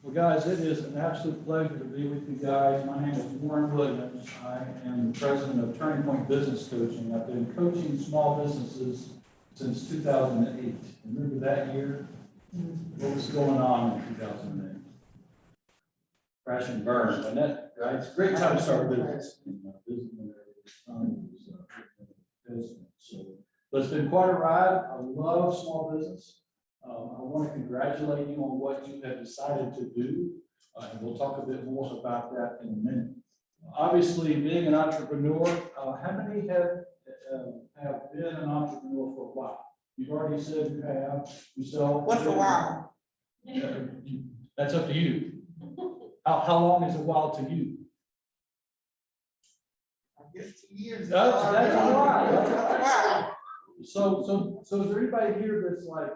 Well, guys, it is an absolute pleasure to be with you guys. My name is Warren Williams. I am the president of Turning Point Business Coaching. I've been coaching small businesses since 2008. Remember that year? What was going on in 2008? Crash and burn, wasn't it? Right? It's a great time to start business. So, but it's been quite a ride. I love small business. I want to congratulate you on what you have decided to do, and we'll talk a bit more about that in a minute. Obviously, being an entrepreneur, how many have been an entrepreneur for a while? You've already said you have. What's a while? That's up to you. How long is a while to you? I guess 2 years. That's a while. That's a while. So is there anybody here that's like,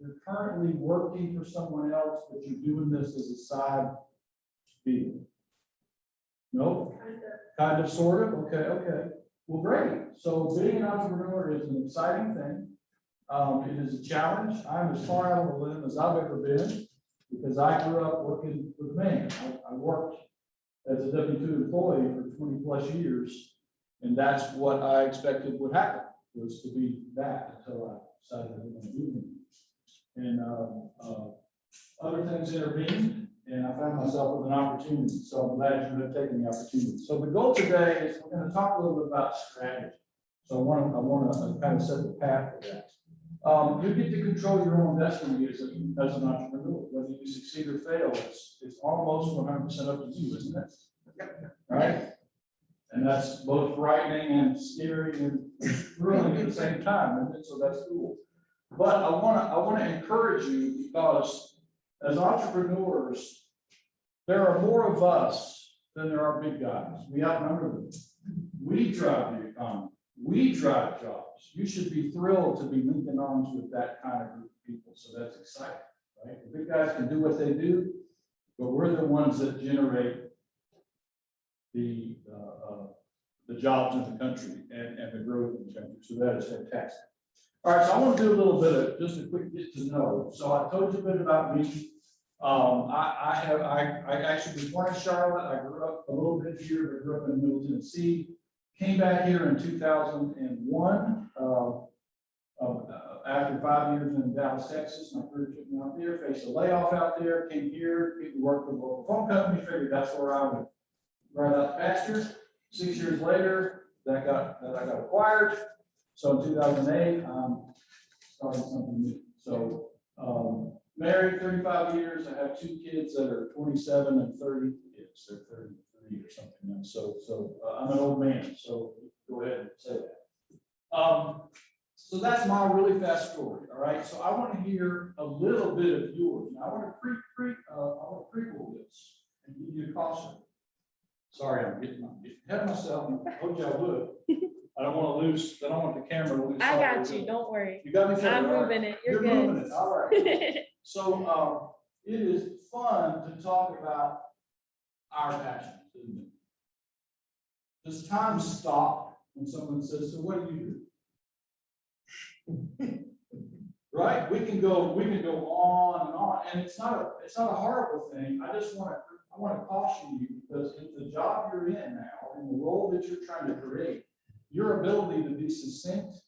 you're currently working for someone else, but you're doing this as a side deal? No? Kind of, sort of? Okay. Well, great. So being an entrepreneur is an exciting thing. It is a challenge. I'm as far out of the limb as I've ever been because I grew up working for the man. I worked as a W-2 employee for 20 plus years, and that's what I expected would happen, was to be that until I decided I didn't want to do it. And other things intervened, and I found myself with an opportunity. So I'm glad you have taken the opportunity. So the goal today is we're going to talk a little bit about strategy. So I want to kind of set the path for that. You get to control your own destiny as an entrepreneur. Whether you succeed or fail, it's almost 100% up to you, isn't it? Right? And that's both frightening and scary and thrilling at the same time, isn't it? So that's cool. But I want to encourage you because as entrepreneurs, there are more of us than there are big guys. We outnumber them. We drive the economy. We drive jobs. You should be thrilled to be linking arms with that kind of group of people. So that's exciting, right? The big guys can do what they do, but we're the ones that generate the jobs in the country and the growth in the country. So that is fantastic. All right, so I want to do a little bit of just a quick get to know. So I told you a bit about me. I actually was born in Charlotte. I grew up a little bit here, but grew up in Middle Tennessee. Came back here in 2001 after 5 years in Dallas, Texas. My career took me out there, faced a layoff out there, came here, worked for a local phone company, figured that's where I would ride out the pasture. 6 years later, that I got acquired. So in 2008, started something new. So married 35 years. I have 2 kids that are 27 and 30 kids. They're 33 or something now. So I'm an old man. So go ahead and say that. So that's my really fast story. All right. So I want to hear a little bit of yours. Now I want to prequel this and give you a caution. Sorry, I'm getting ahead of myself. I told you I would. I don't want to lose. I don't want the camera to lose. I got you. Don't worry. You got me covered. I'm moving it. You're good. Moving it. All right. So it is fun to talk about our passions, isn't it? Does time stop when someone says, "So what do you do?" Right? We can go on and on, and it's not a horrible thing. I want to caution you because in the job you're in now, in the role that you're trying to create, your ability to be succinct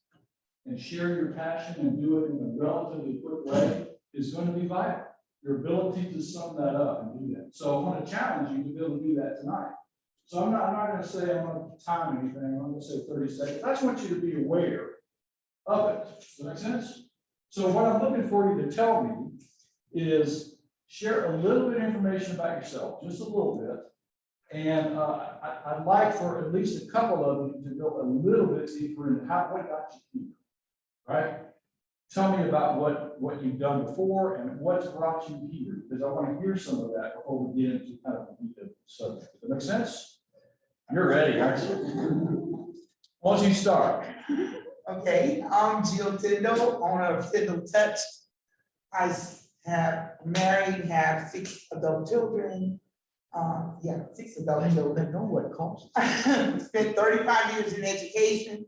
and share your passion and do it in a relatively quick way is going to be vital. Your ability to sum that up and do that. So I want to challenge you to be able to do that tonight. So I'm not going to say I'm going to time anything. I'm going to say 30 seconds. I just want you to be aware of it. Does that make sense? So what I'm looking for you to tell me is share a little bit of information about yourself, just a little bit. And I'd like for at least a couple of you to go a little bit deeper into what got you here, right? Tell me about what you've done before and what's brought you here, because I want to hear some of that before we get into kind of the subject. Does that make sense? You're ready, aren't you? Why don't you start? Okay, I'm Jill Tindall, owner of Tindall Touch. I have married, have 6 adult children. 6 adult children. know what it costs. Spent 35 years in education.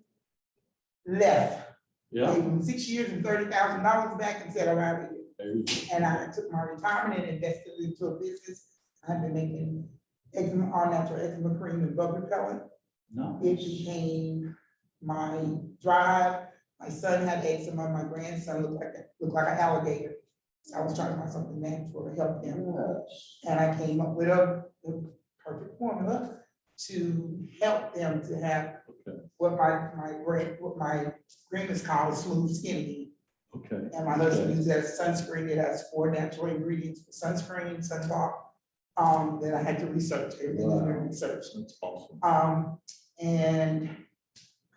Left. Yeah. Gave them 6 years and $30,000 back and said, I'm out of here. There you go. And I took my retirement and invested it into a business. I've been making eczema, all natural eczema cream and bug repellent. It Nice. became my drive. My son had eczema, my grandson looked like an alligator. So I was trying to find something natural to help him. Yes. And I came up with a perfect formula to help them to have Okay, what my cream is called smooth skin. okay. And my husband Okay. uses it as sunscreen. It has 4 natural ingredients for sunscreen, sunblock. That I had to research, everything in there research. That's awesome. And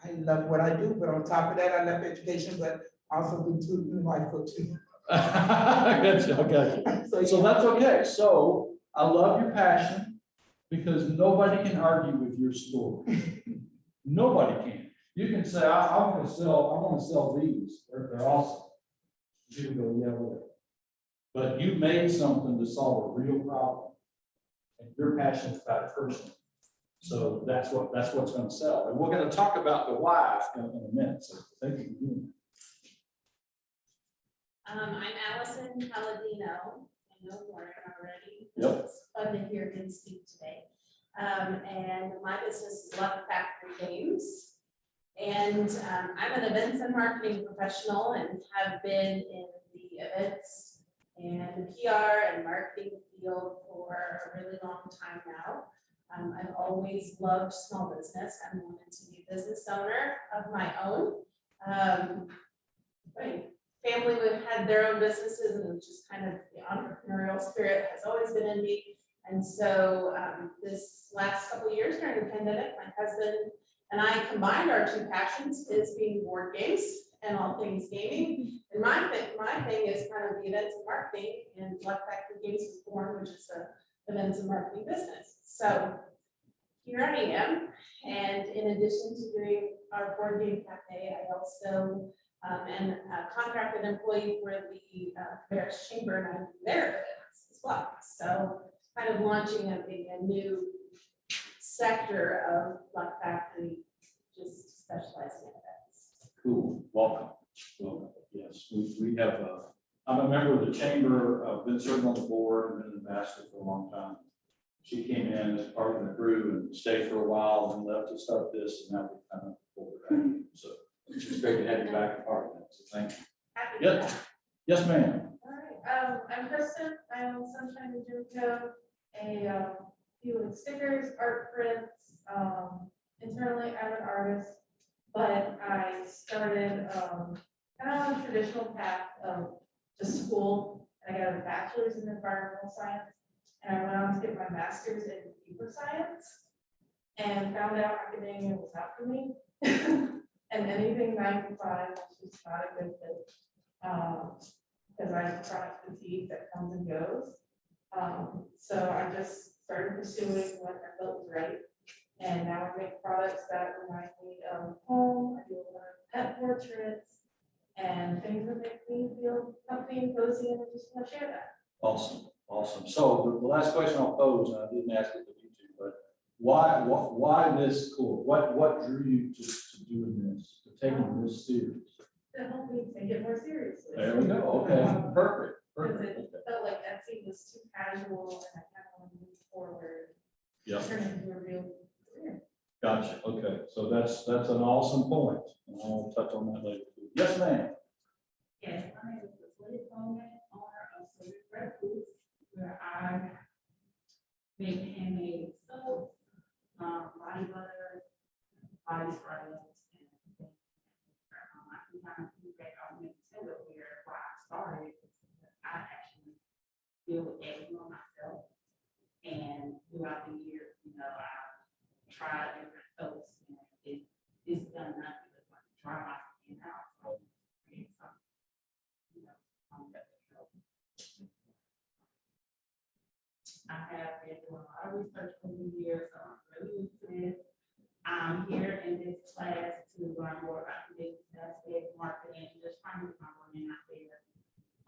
I love what I do, but on top of that, I love education, but also do tutoring, life coaching. I got you, I got you. So that's okay. So I love your passion because nobody can argue with your story. Nobody can. You can say, I want to sell these. They're awesome. People go, yeah, whatever. But you made something to solve a real problem. And you're passionate about it personally. So that's what's going to sell. And we're going to talk about the why in a minute. So thank you for doing that. I'm Allison Palladino. I know Lauren already. Yep. It's fun to hear him speak today. And my business is Luck Factory Games. And I'm an events and marketing professional and have been in the events and the PR and marketing field for a really long time now. I've always loved small business and wanted to be a business owner of my own. My family would had their own businesses and it was just kind of the entrepreneurial spirit has always been in me. And so this last couple of years during the pandemic, my husband and I combined our two passions, his being board games and all things gaming. And my thing is kind of the events and marketing, and Luck Factory Games was born, which is a events and marketing business. So here I am. And in addition to doing our board game cafe, I also am a contracted employee for the Paris Chamber, and I do their events as well. So kind of launching a new sector of Luck Factory, just specializing in events. Cool, welcome. Welcome. Yes, we have, I'm a member of the chamber, been serving on the board, and been an ambassador for a long time. She came in as part of the crew and stayed for a while and left to start this, and now we kind of pulled her back in. So it's great to have you back a part of that, so thank you. Happy Yep. to- Yes, ma'am. All right, I'm Kristen, I own Sunshine and Jimco, a few of the stickers, art prints. Internally, I'm an artist, but I started kind of on a traditional path of just school. I got a bachelor's in environmental science, and I went on to get my master's in computer science, and found out academia was not for me. And anything 9 to 5 was just not a good fit. Because I have chronic fatigue that comes and goes. So I just started pursuing what I felt was right. And now I make products that remind me of home. I do a lot of pet portraits and things that make me feel comfy and cozy, and I just want to share that. Awesome, awesome. So the last question I'll pose, and I didn't ask it to you two, but why this course? What drew you to doing this, to taking this serious? To help me take it more seriously. There we go. Okay, perfect, Because perfect. it felt like Etsy was too casual and I kind of want to move forward, Yep. turn it into a real career. Gotcha, okay, so that's an awesome point, and I'll touch on that later. Yes, ma'am. Yes, my name is Leslie Coleman, owner of Sweet Red Foods, where I make handmade soaps, body butter, body sprays, and things. I can kind of think back on this too, why I started, because I actually deal with eczema myself. And throughout the years, I tried different soaps, and it's done nothing but like dry my skin out. So create something. I have been doing a lot of research over the years, so I'm really into this. I'm here in this class to learn more about the business aspect, marketing, just trying to get my women out there.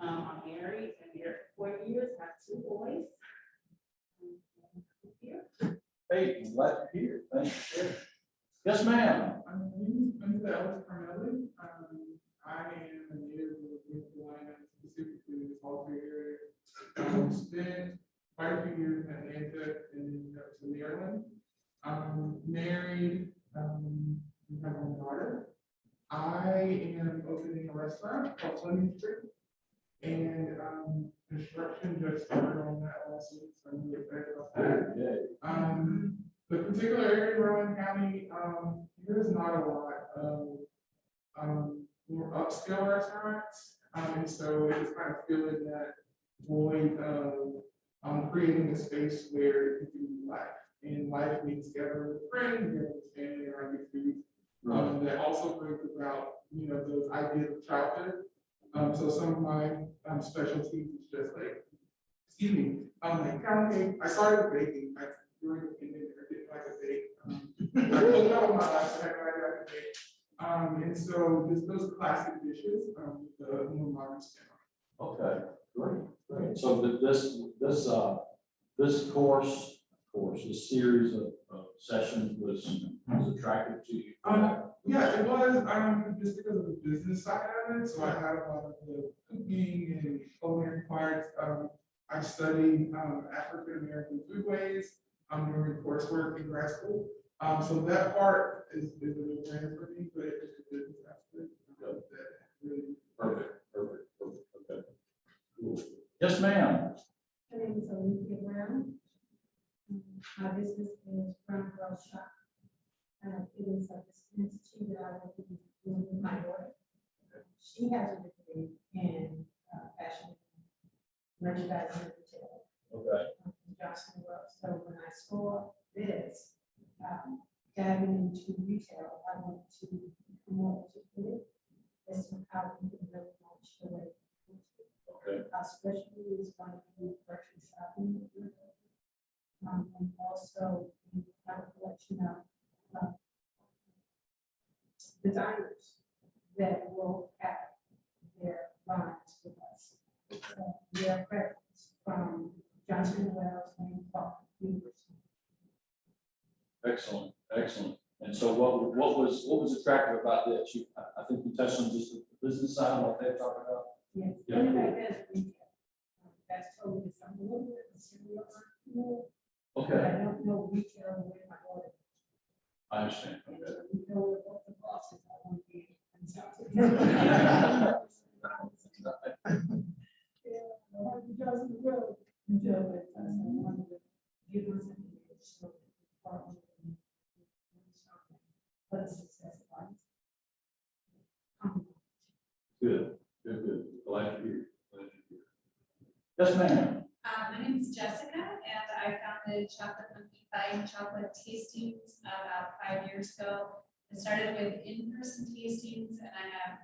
I'm married, I've been married for 4 years, have 2 boys. Here. Hey, I'm glad you're here. Thanks for sharing. Yes, ma'am. I'm Alex Carmelli. I am a native of North Carolina, specifically this Married, we have one daughter. I am opening a restaurant called Fleming Street. And, construction just started on that last week, so I'm really excited about that. Yeah. The particular area in Rowan County, there's not a lot of, more upscale restaurants. And so it's kind of filling that void of, creating a space where you can do life. And life means together with friends, together with family, around good food. That also brings about, those ideas of childhood. So some of my specialties is just like, excuse me, like pound cake. I started baking during the pandemic. I didn't like to bake. I cooked all my life, so I had no idea how to bake. And so just those classic dishes, the more modern spin on. Okay, great. So this series of sessions was attractive to you? Yeah, it was, just because of the business side of it, so I had a lot of the cooking and culinary parts. I studied, African American foodways, during coursework in grad school. So that part is a little brand for me, but it's a business aspect. That really. Perfect, okay. Cool. Yes, ma'am. My name is Olivia Brown. My business is Brown Girl Shop. It is a institute that I will be doing with my daughter. She has a degree in fashion, merchandising, and retail. Okay. From Johnson Wells. So when I saw this, diving into retail, I wanted to become more educated as to how we can really launch the way. Okay. Our specialty is going to be virtual shopping. And also we have a collection of designers that will have their lines with us. So their preference from Johnson Wells and Clark University. Excellent. And so what was attractive about this? I think you touched on just the business side, like they're talking about. Yes, Yeah. and like that, that's totally something, a little bit of cereal, but Okay, I don't know retail the way my daughter. I understand. Okay. We know what the bosses I want to be. And so- Yeah, he doesn't really enjoy it. So I wanted to give her something to show partner and something. But it's success wise. Good. Glad to hear. Yes, ma'am. My name is Jessica, and I founded Chocolate Monkey Fine Chocolate Tastings about 5 years ago. I started with in-person tastings, and I have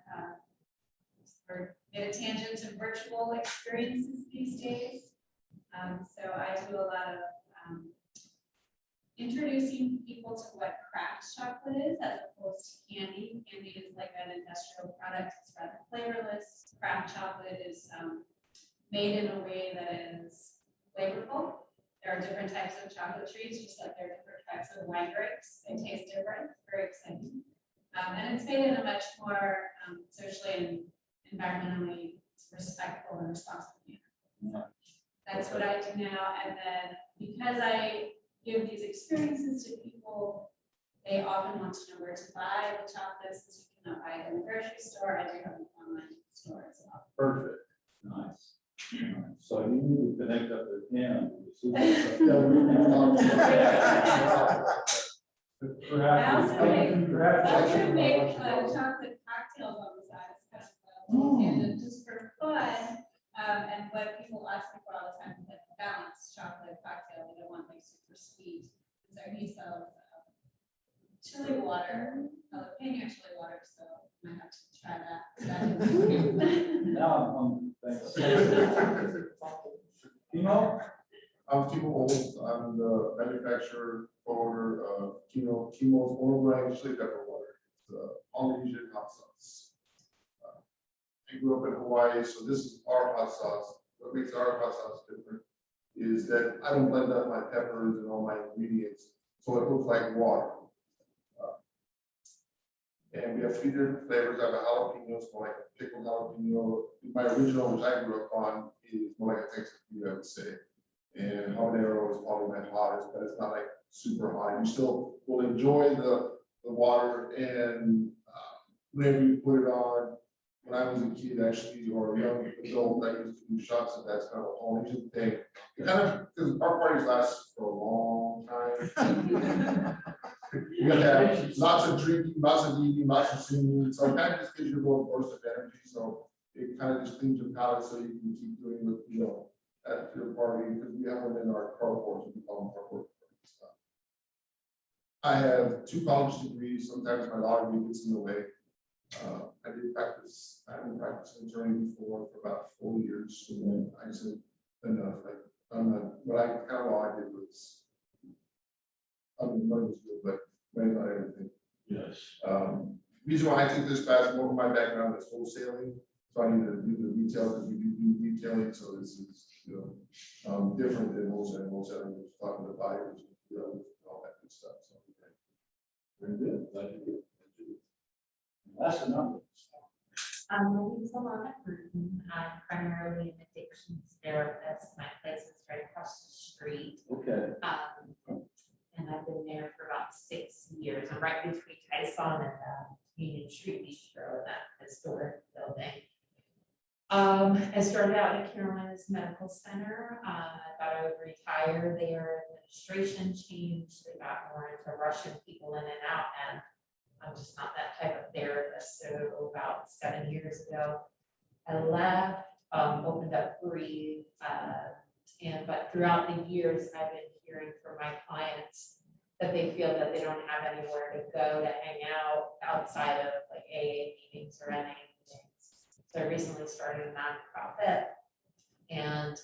made a tangent to virtual experiences these days. So I do a lot of introducing people to what craft chocolate is as opposed to candy. Candy is like an industrial product, it's rather flavorless. Craft chocolate is made in a way that is flavorful. There are different types of chocolate trees, just like there are different types of wine grapes. They taste different, very exciting. And it's made in a much more socially and environmentally respectful and responsible manner. That's what I do now. And then because I give these experiences to people, they often want to know where to buy the chocolates, since you cannot buy it in the grocery store. I do have an online store as well. Perfect. Nice. So you need to connect up with him. I also make chocolate cocktails on the side. It's kind of a tangent just for fun. And what people ask me for all the time is like balanced chocolate cocktail. They don't want like super sweet. So he sells chili water, jalapeno chili water. So I might have to try that. Now thanks. Kimo? I'm Kimo Olds. I'm the manufacturer owner of Kimo's mono-brand chili pepper water. It's Polynesian hot sauce. I grew up in Hawaii, so this is our hot sauce. What makes our hot sauce different is that I don't blend up my peppers and all my ingredients, so it looks like water. And we have 3 different flavors. I have a jalapeno, it's more like a pickled jalapeno. My original, which I grew up on, is more like a Texas food, I would say. And habanero is probably my hottest, but it's not like super hot. You still will enjoy the water and whenever you put it on. When I was a kid, actually, or a young adult, I used to do shots of that's kind of a Polynesian thing. It kind of, because our parties last for a long time. You got to have lots of drinking, lots of eating, lots of singing, so it kind of just gives you a little burst of energy, so it kind of just cleans your palate so you can keep doing what, you know, at your party, because we have one in our carports, we call them carport stuff. I have 2 college degrees, sometimes my law degree gets in the way. I have been practicing attorney before for about 4 years, so then I said, enough, like, what I kind of all I did was, I mean, money was good, but money not everything. Yes. Reason why I took this class, more of my background is wholesaling, so I need to do the retail, because we do retailing, so this is, you know, different than wholesaling. Wholesaling was talking to buyers, you know, all that good stuff, so. Very good. Glad you did. That's the number. My name is Alana Burton. I'm primarily an addictions therapist. My place is right across the street. Okay. And I've been there for about 6 years. I'm right between Tyson and Union Street Bistro, that historic building. I started out at Carolina's Medical Center. I thought I would retire there. Administration changed. They got more into rushing people in and out, and I'm just not that type of therapist. So about 7 years ago, I left, opened up Breathe, but throughout the years, I've been hearing from my clients that they feel that they don't have anywhere to go to hang out outside of like AA meetings or NA meetings. So I recently started a nonprofit, and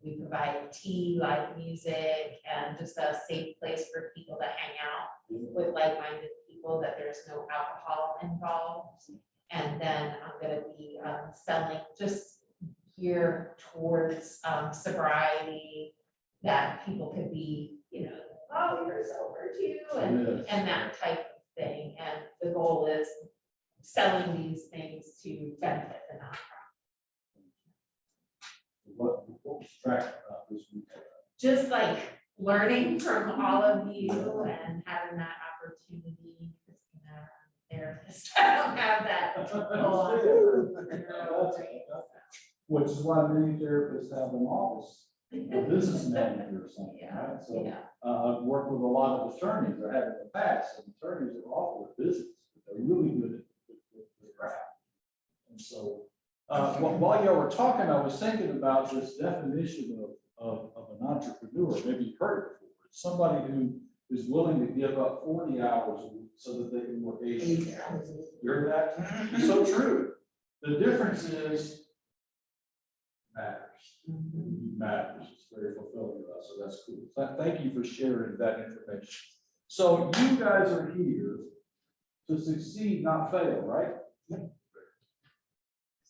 we provide tea, live music, and just a safe place for people to hang out with like-minded people, that there's no alcohol involved. And then I'm going to be selling just gear towards sobriety, that people could be, you know, oh, you're sober too, and that type of thing. And the goal is selling these things to benefit the nonprofit. What was track about this week? Just like learning from all of you and having that opportunity, because you know, I'm a therapist, I don't have that. Which is why many therapists have an office, a business manager or something, right? So, Yeah. I've worked with a lot of attorneys, or have in the past, and attorneys are awful at business, but they're really good at the craft. And so, while y'all were talking, I was thinking about this definition of an entrepreneur. Maybe you've heard it before. It's somebody who is willing to give up 40 hours a week so that they can work 80 hours. You heard that? It's so true. The difference is matters. Matters. It's very fulfilling to us, so that's cool. Thank you for sharing that information. So you guys are here to succeed, not fail, right?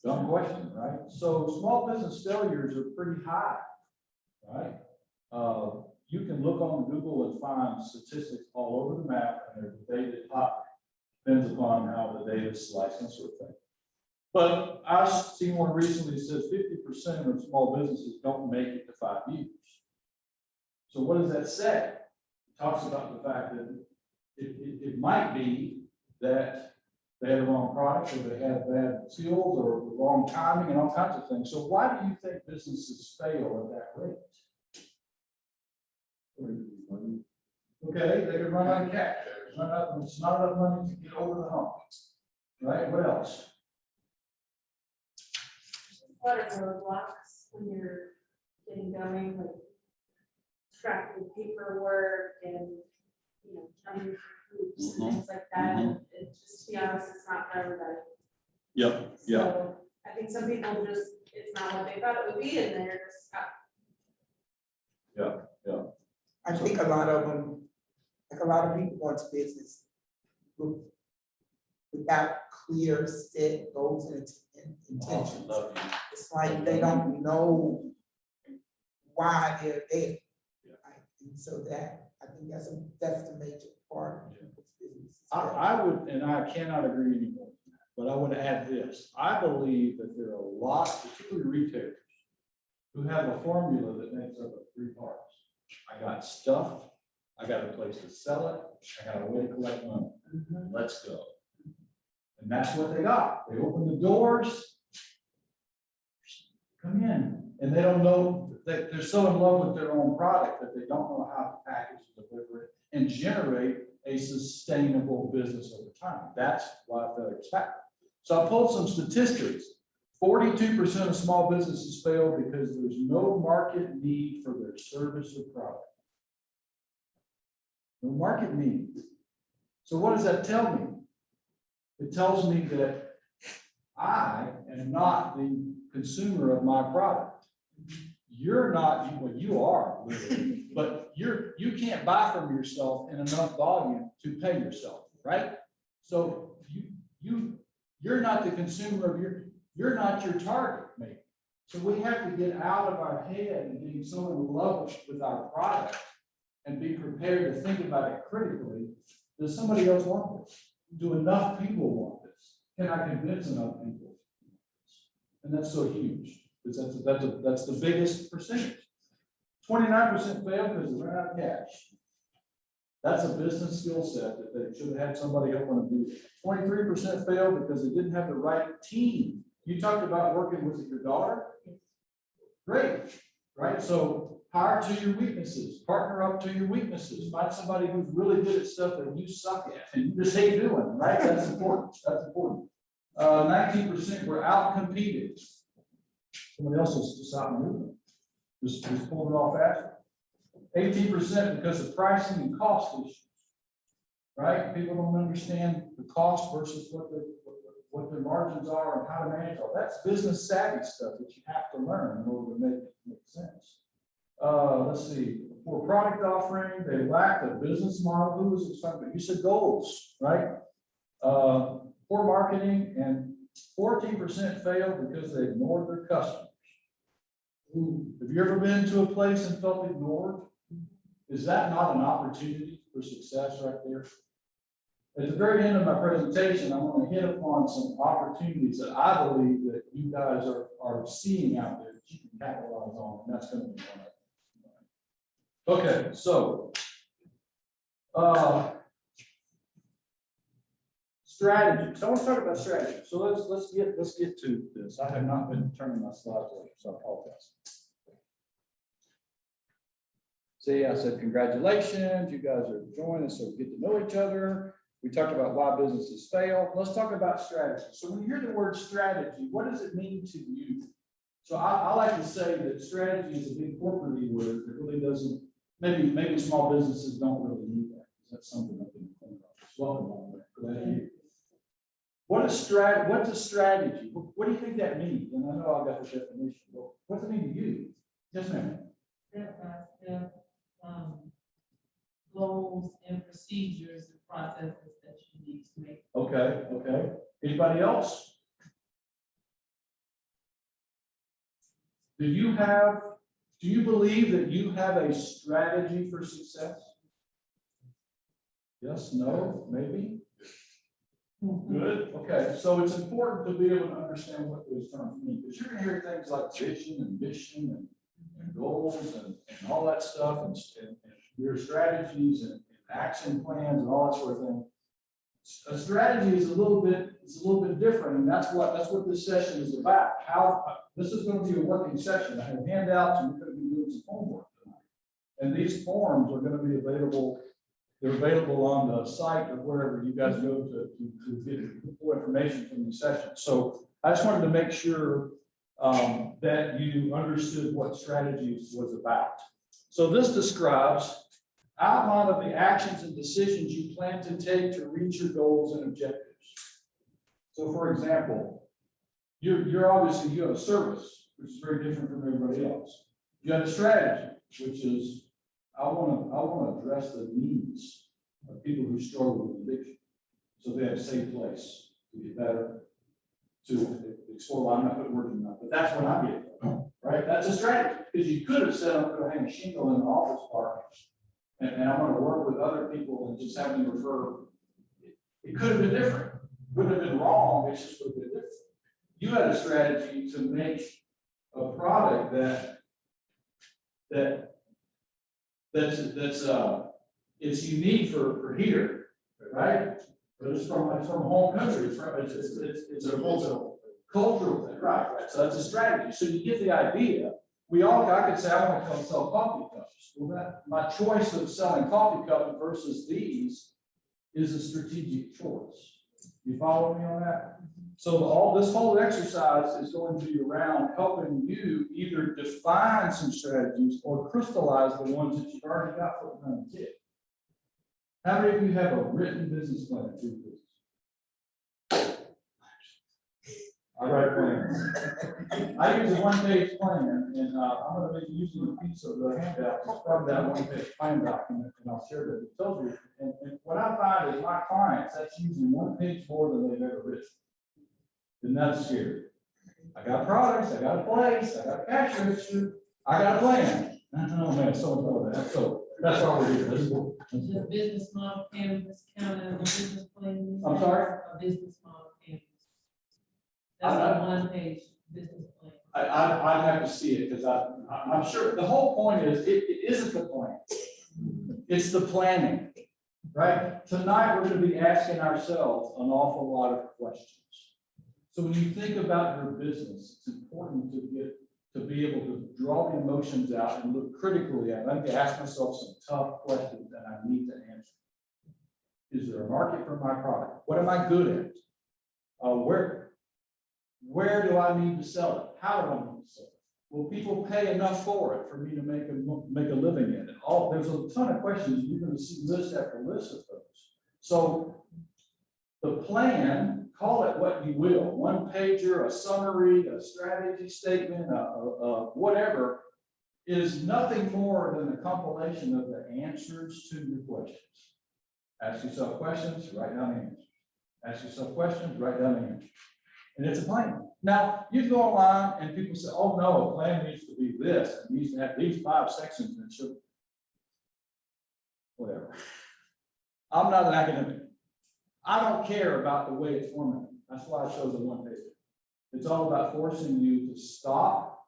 Dumb question, right? So small business failures are pretty high, right? You can look on Google and find statistics all over the map, and there's a data top. Depends upon how the data is sliced and sort of thing. But I've seen one recently that says 50% of small businesses don't make it to 5 years. So what does that say? It talks about the fact that it might be that they had the wrong product, or they had bad skills, or the wrong timing, and all kinds of things. So why do you think businesses fail at that rate? Okay, they could run out of cash. It's not enough money to get over the hump. Right? What else? A lot of roadblocks when you're getting going, like tracking paperwork and, you know, jumping through hoops and things like that. And it just, to be honest, it's not for everybody. Yep. So I think some people just, it's not what they thought it would be, and they're just stuck. I think a lot of them, like a lot of people go into business without clear set goals and intentions. Love you. It's like they don't know why they're there. Right? And so that, I think that's the major part of people's business. I would, and I cannot agree anymore, but I would add this. I believe that there are a lot, particularly retailers, who have a formula that makes up of 3 parts. I got stuff, I got a place to sell it, I got a way to collect money, let's go. And that's what they got, they opened the doors. Come in, and they don't know, they're so in love with their own product that they don't know how to package and deliver it and generate a sustainable business over time. That's why FedEx happened. So I pulled some statistics. 42% of small businesses fail because there's no market need for their service or product. No market need. So what does that tell me? It tells me that I am not the consumer of my product. You're not, well, you are, literally, but you can't buy from yourself in enough volume to pay yourself, right? So you're not the consumer of you're not your target, maybe. So we have to get out of our head and being so in love with our product and be prepared to think about it critically. Does somebody else want this? Do enough people want this? Can I convince enough people? And that's so huge, because that's the biggest percentage. 29% fail because they ran out of cash. That's a business skill set that they should have had somebody else want to do. 23% fail because they didn't have the right team. You talked about working with your daughter. Great, right? So hire to your weaknesses, partner up to your weaknesses, find somebody who's really good at stuff that you suck at and you just hate doing, right? That's important, that's important. 19% were out-competed. Somebody else is just out and moving. Just pulled it off faster. 18% because of pricing and cost issues, right? People don't understand the cost versus what their margins are and how to manage all. That's business savvy stuff that you have to learn in order to make sense. Let's see, for product offering, they lacked a business model. Who was it something? You said goals, right? Poor marketing, and 14% failed because they ignored their customers. Have you ever been to a place and felt ignored? Is that not an opportunity for success right there? At the very end of my presentation, I'm going to hit upon some opportunities that I believe that you guys are seeing out there that you can capitalize on, and that's going to be one of them. Okay, so strategy. So I want to talk about strategy. So let's get to this. I have not been turning my slides over, so I apologize. See, I said congratulations. You guys are joining us, so we get to know each other. We talked about why businesses fail. Let's talk about strategy. So when you hear the word strategy, what does it mean to you? So I like to say that strategy is a big corporate word that really doesn't. Maybe small businesses don't really need that. That's something I've been thinking about. Welcome on that. Glad to hear. What's a strategy? What do you think that means? And I know I've got the definition. Well, what does it mean to you? Yes, ma'am. Step by step, goals and procedures and processes that you need to make. Okay, okay. Anybody else? Do you believe that you have a strategy for success? Yes, no, maybe? Good. Okay, so it's important to be able to understand what those terms mean, because you're going to hear things like vision and mission and goals and all that stuff, and your strategies and action plans and all that sort of thing. A strategy is a little bit different, and that's what this session is about. This is going to be a working session. I have handouts, and we're going to be doing some homework tonight. And these forms are going to be available. They're available on the site or wherever you guys go to get more information from these sessions. So I just wanted to make sure that you understood what strategies was about. So this describes outline of the actions and decisions you plan to take to reach your goals and objectives. So for example, you're obviously, you have a service, which is very different from everybody else. You have a strategy, which is, I want to address the needs of people who struggle with addiction. So they have a safe place to get better, to explore. Well, I'm not putting words in that, but that's what I get from, right? That's a strategy, because you could have said, I'm going to hang a shingle in the office park, and I'm going to work with other people and just have them refer. It could have been different. Wouldn't have been wrong. It's just would have been different. You had a strategy to make a product that's it's unique for here, right? But it's from home country, it's It's a wholesale. cultural thing, right? So that's a strategy. So you get the idea. I could say, I want to come sell coffee cups. Well, that, my choice of selling coffee cups versus these is a strategic choice. You follow me on that? So this whole exercise is going to be around helping you either define some strategies or crystallize the ones that you've already got put around the kit. How many of you have a written business plan to do this? I write plans. I use a one-page plan, and I'm going to make using a piece of the handout from that one-page plan document, and I'll share the details with you. And what I find is my clients, that's using one page more than they've ever written. And that's scary. I got products, I got a place, I got a cash register, I got a plan. Oh man, so much more of that. So that's why we're here. The business model canvas count as a business plan? I'm sorry? A business model canvas. That's a one-page business plan. I'd have to see it because I'm sure the whole point is it isn't the plan. It's the planning, right? Tonight, we're going to be asking ourselves an awful lot of questions. So when you think about your business, it's important to be able to draw the emotions out and look critically at it. I need to ask myself some tough questions that I need to answer. Is there a market for my product? What am I good at? Where do I need to sell it? How do I need to sell it? Will people pay enough for it for me to make a living in it? There's a ton of questions. You're going to see list after list of those. So the plan, call it what you will, one pager, a summary, a strategy statement, whatever, is nothing more than a compilation of the answers to your questions. Ask yourself questions, write down the answers. Ask yourself questions, write down the answers. And it's a plan. Now, you go online and people say, oh no, a plan needs to be this, and needs to have these 5 sections and should, whatever. I'm not an academic. I don't care about the way it's formatted. That's why I chose a one-page. It's all about forcing you to stop,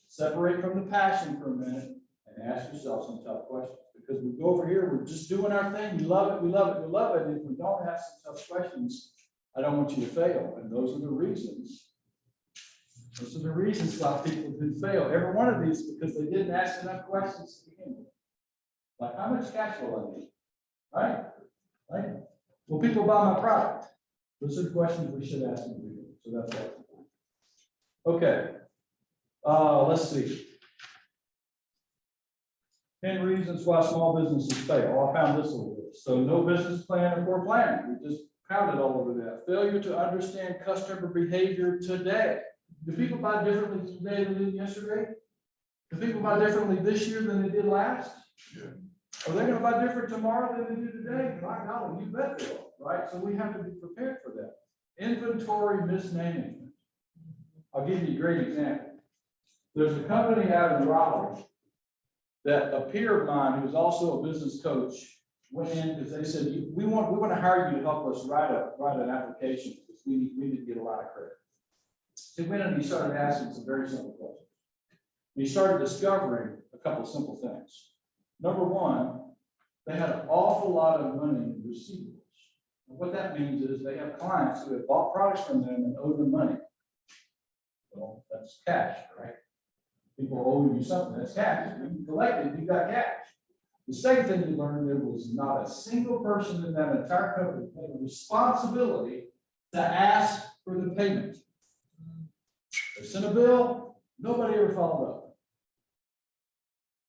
separate from the passion for a minute, and ask yourself some tough questions. Because we go over here, we're just doing our thing. We love it, we love it, we love it. And if we don't ask some tough questions, I don't want you to fail. And those are the reasons. Those are the reasons why people do fail. Every one of these because they didn't ask enough questions to begin with. Like, how much cash will I need? Right? Right? Will people buy my product? Those are the questions we should ask in the beginning. So that's that. Okay. Let's see. 10 reasons why small businesses fail. I found this a little bit. So no business plan or core planning. We just pounded all over that. Failure to understand customer behavior today. Do people buy differently today than they did yesterday? Do people buy differently this year than they did last? Yeah. Are they going to buy different tomorrow than they do today? My God, you bet they will, right? So we have to be prepared for that. Inventory mismanagement. I'll give you a great example. There's a company out in Raleigh that a peer of mine, who's also a business coach, went in because they said, we want to hire you to help us write an application because we need to get a lot of credit. So he went in and he started asking some very simple questions. And he started discovering a couple of simple things. Number one, they had an awful lot of money in receivables. And what that means is they have clients who have bought products from them and owe them money. Well, that's cash, right? People owe you something, that's cash. You can collect it, you got cash. The second thing you learned, there was not a single person in that entire company who had a responsibility to ask for the payment. They sent a bill, nobody ever followed up.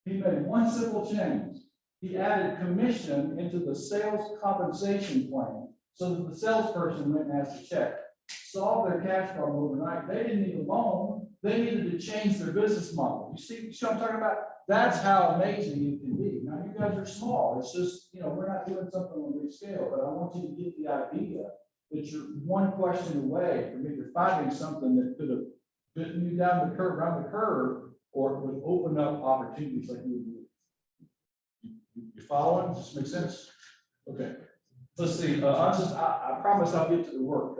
He made one simple change. He added commission into the sales compensation plan so that the salesperson went and asked a check. Solved their cash problem overnight. They didn't need a loan. They needed to change their business model. You see what I'm talking about? That's how amazing it can be. Now, you guys are small. It's just, we're not doing something on a big scale, but I want you to get the idea that you're one question away from either finding something that could have bitten you down the curve, around the curve, or would open up opportunities like you would do. You following? Does this make sense? Okay. Let's see. I promise I'll get to the work.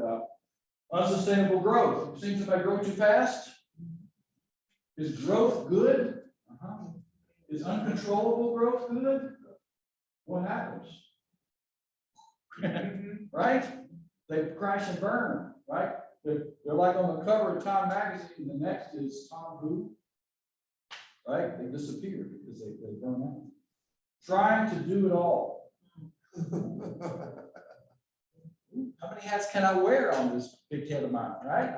Unsustainable growth. You've seen somebody grow too fast? Is growth good? Is uncontrollable growth good? what happens? Right? They crash and burn, right? They're like on the cover of Time magazine, the next is Tom who? Right? They disappear because they burn out. Trying to do it all. How many hats can I wear on this big head of mine, right?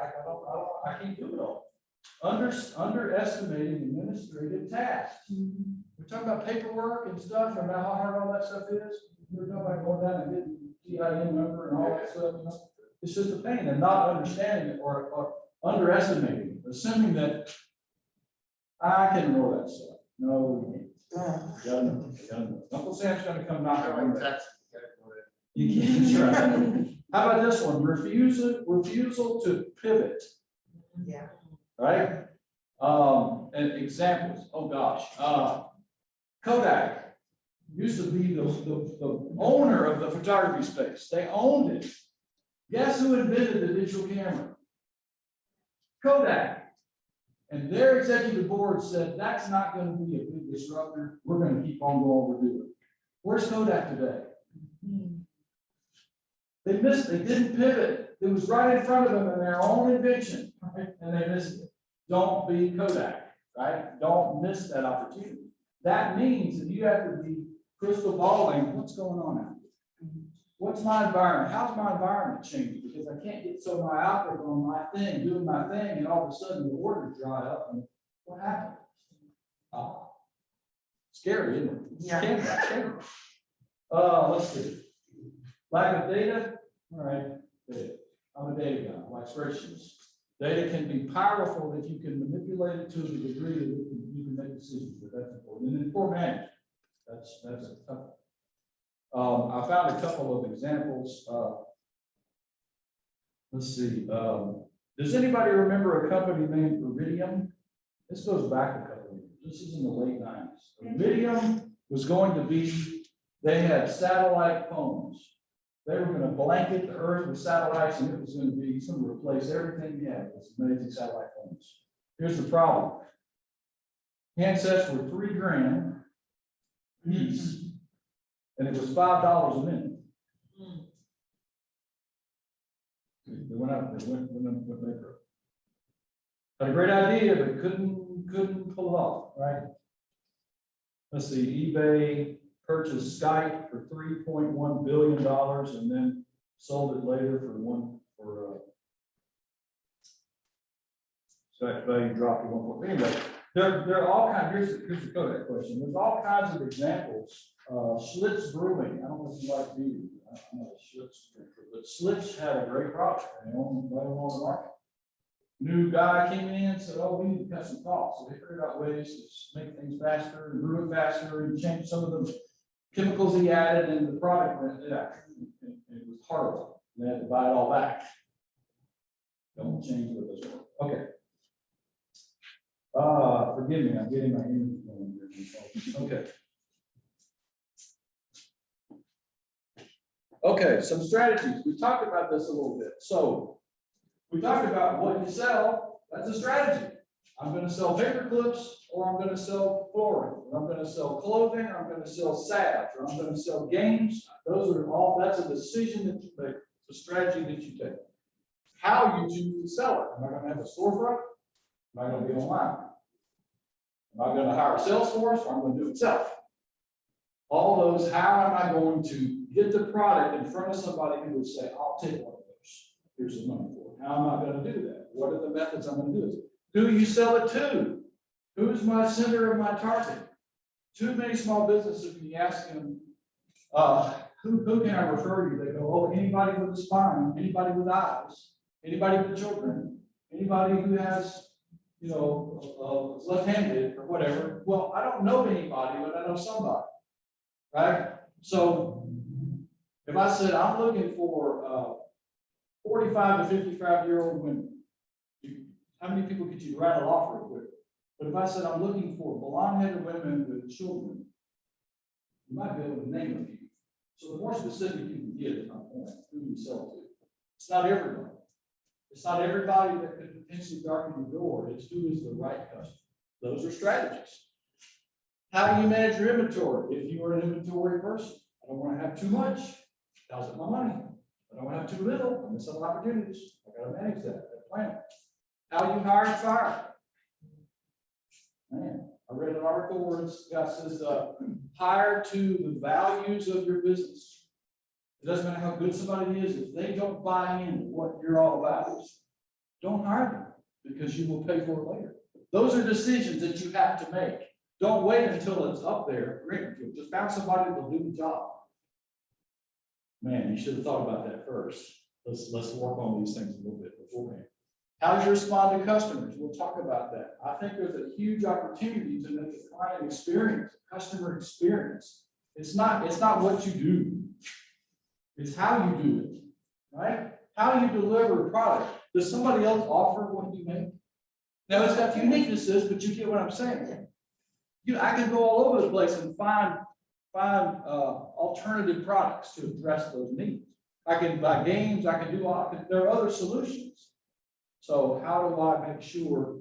I can't do it all. Underestimating administrative tasks. We're talking about paperwork and stuff and about how hard all that stuff is. We're talking about going down and getting EIN number and all that stuff. You know? It's just a pain and not understanding it or underestimating, assuming that I can ignore that stuff. No, we can't. You gotta know. Uncle Sam's gonna come knock on your door. You can't try. How about this one? Refusal to pivot. Yeah. Right? And examples. Oh gosh. Kodak used to be the owner of the photography space. They owned it. Guess who invented the digital camera? Kodak. And their executive board said, that's not going to be a big disruptor. We're going to keep on going what we're doing. Where's Kodak today? They missed, they didn't pivot. It was right in front of them in their own invention, right? And they missed it. Don't be Kodak, right? Don't miss that opportunity. That means that you have to be crystal balling what's going on out there. What's my environment? How's my environment changing? Because I can't get so myopic on my thing, doing my thing, and all of a sudden the orders dry up. And what happened? Scary, isn't it? Yeah. Scary. Let's see. Lack of data. All right. Data. I'm a data guy. I like spreadsheets. Data can be powerful if you can manipulate it to the degree that you can make decisions, but that's important. And then poor management. That's a tough one. I found a couple of examples. Let's see. Does anybody remember a company named Iridium? This goes back a couple of years. This is in the late 90s. Iridium was going to be, they had satellite phones. They were going to blanket the earth with satellites, and it was going to be, it's going to replace everything we had with amazing satellite phones. Here's the problem. Handsets were $3,000 piece, and it was $5 a minute. They went out, they went bankrupt. Had a great idea, but couldn't pull it off, right? Let's see, eBay purchased Skype for $3.1 billion and then sold it later for Skype's value dropped to 1. Anyway, there are all kinds, here's the Kodak question. There's all kinds of examples. Schlitz Brewing, I don't know if you like beer. I'm not a Schlitz drinker, but Schlitz had a great product and they owned right on the market. New guy came in and said, oh, we need to cut some costs. So they figured out ways to make things faster and brew it faster and change some of the chemicals he added and the product went, yeah, it was horrible. They had to buy it all back. Don't change what doesn't work. Okay. Forgive me, I'm getting my image going here. Okay. Okay, some strategies. We talked about this a little bit. So we talked about what you sell. That's a strategy. I'm going to sell paper clips, or I'm going to sell flooring, or I'm going to sell clothing, or I'm going to sell salves, or I'm going to sell games. Those are all, that's a decision that you make. It's a strategy that you take. How you choose to sell it. Am I going to have a storefront? Am I going to be online? Am I going to hire a sales force, or I'm going to do it myself? All those, how am I going to get the product in front of somebody who would say, I'll take one of those. Here's the money for it. How am I going to do that? What are the methods I'm going to do it? Who you sell it to? Who's my center of my target? Too many small businesses, when you ask them, who can I refer you? They go, oh, anybody with a spine, anybody with eyes, anybody with children, anybody who has, you know, left-handed or whatever. Well, I don't know anybody, but I know somebody, right? So if I said, I'm looking for 45 to 55-year-old women, how many people could you rattle off real quick? But if I said, I'm looking for blonde-headed women with children, you might be able to name a few. So the more specific you can get is my point, who you sell to. It's not everybody. It's not everybody that could potentially darken your door. It's who is the right customer. Those are strategies. How do you manage your inventory? If you are an inventory person, I don't want to have too much, how's it my money? I don't want to have too little, I miss some opportunities, I gotta manage that plan. How you hire and fire? Man, I read an article where this guy says, hire to the values of your business. It doesn't matter how good somebody is, if they don't buy into what you're all about, don't hire them, because you will pay for it later. Those are decisions that you have to make. Don't wait until it's up there, written to you. Just found somebody that'll do the job. Man, you should have thought about that first. Let's work on these things a little bit beforehand. How you respond to customers, we'll talk about that. I think there's a huge opportunity to make the client experience, customer experience. It's not what you do. It's how you do it, right? How you deliver a product. Does somebody else offer what you make? Now, it's got uniquenesses, but you get what I'm saying. I can go all over the place and find alternative products to address those needs. I can buy games, I can do there are other solutions. So how do I make sure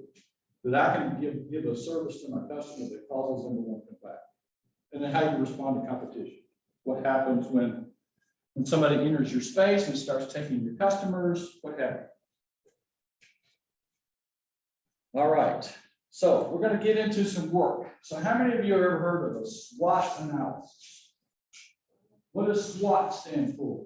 that I can give a service to my customer that causes them to want to come back? And then how you respond to competition. What happens when somebody enters your space and starts taking your customers? What happens? All right. So we're going to get into some work. So how many of you have ever heard of a SWOT analysis? What does SWOT stand for?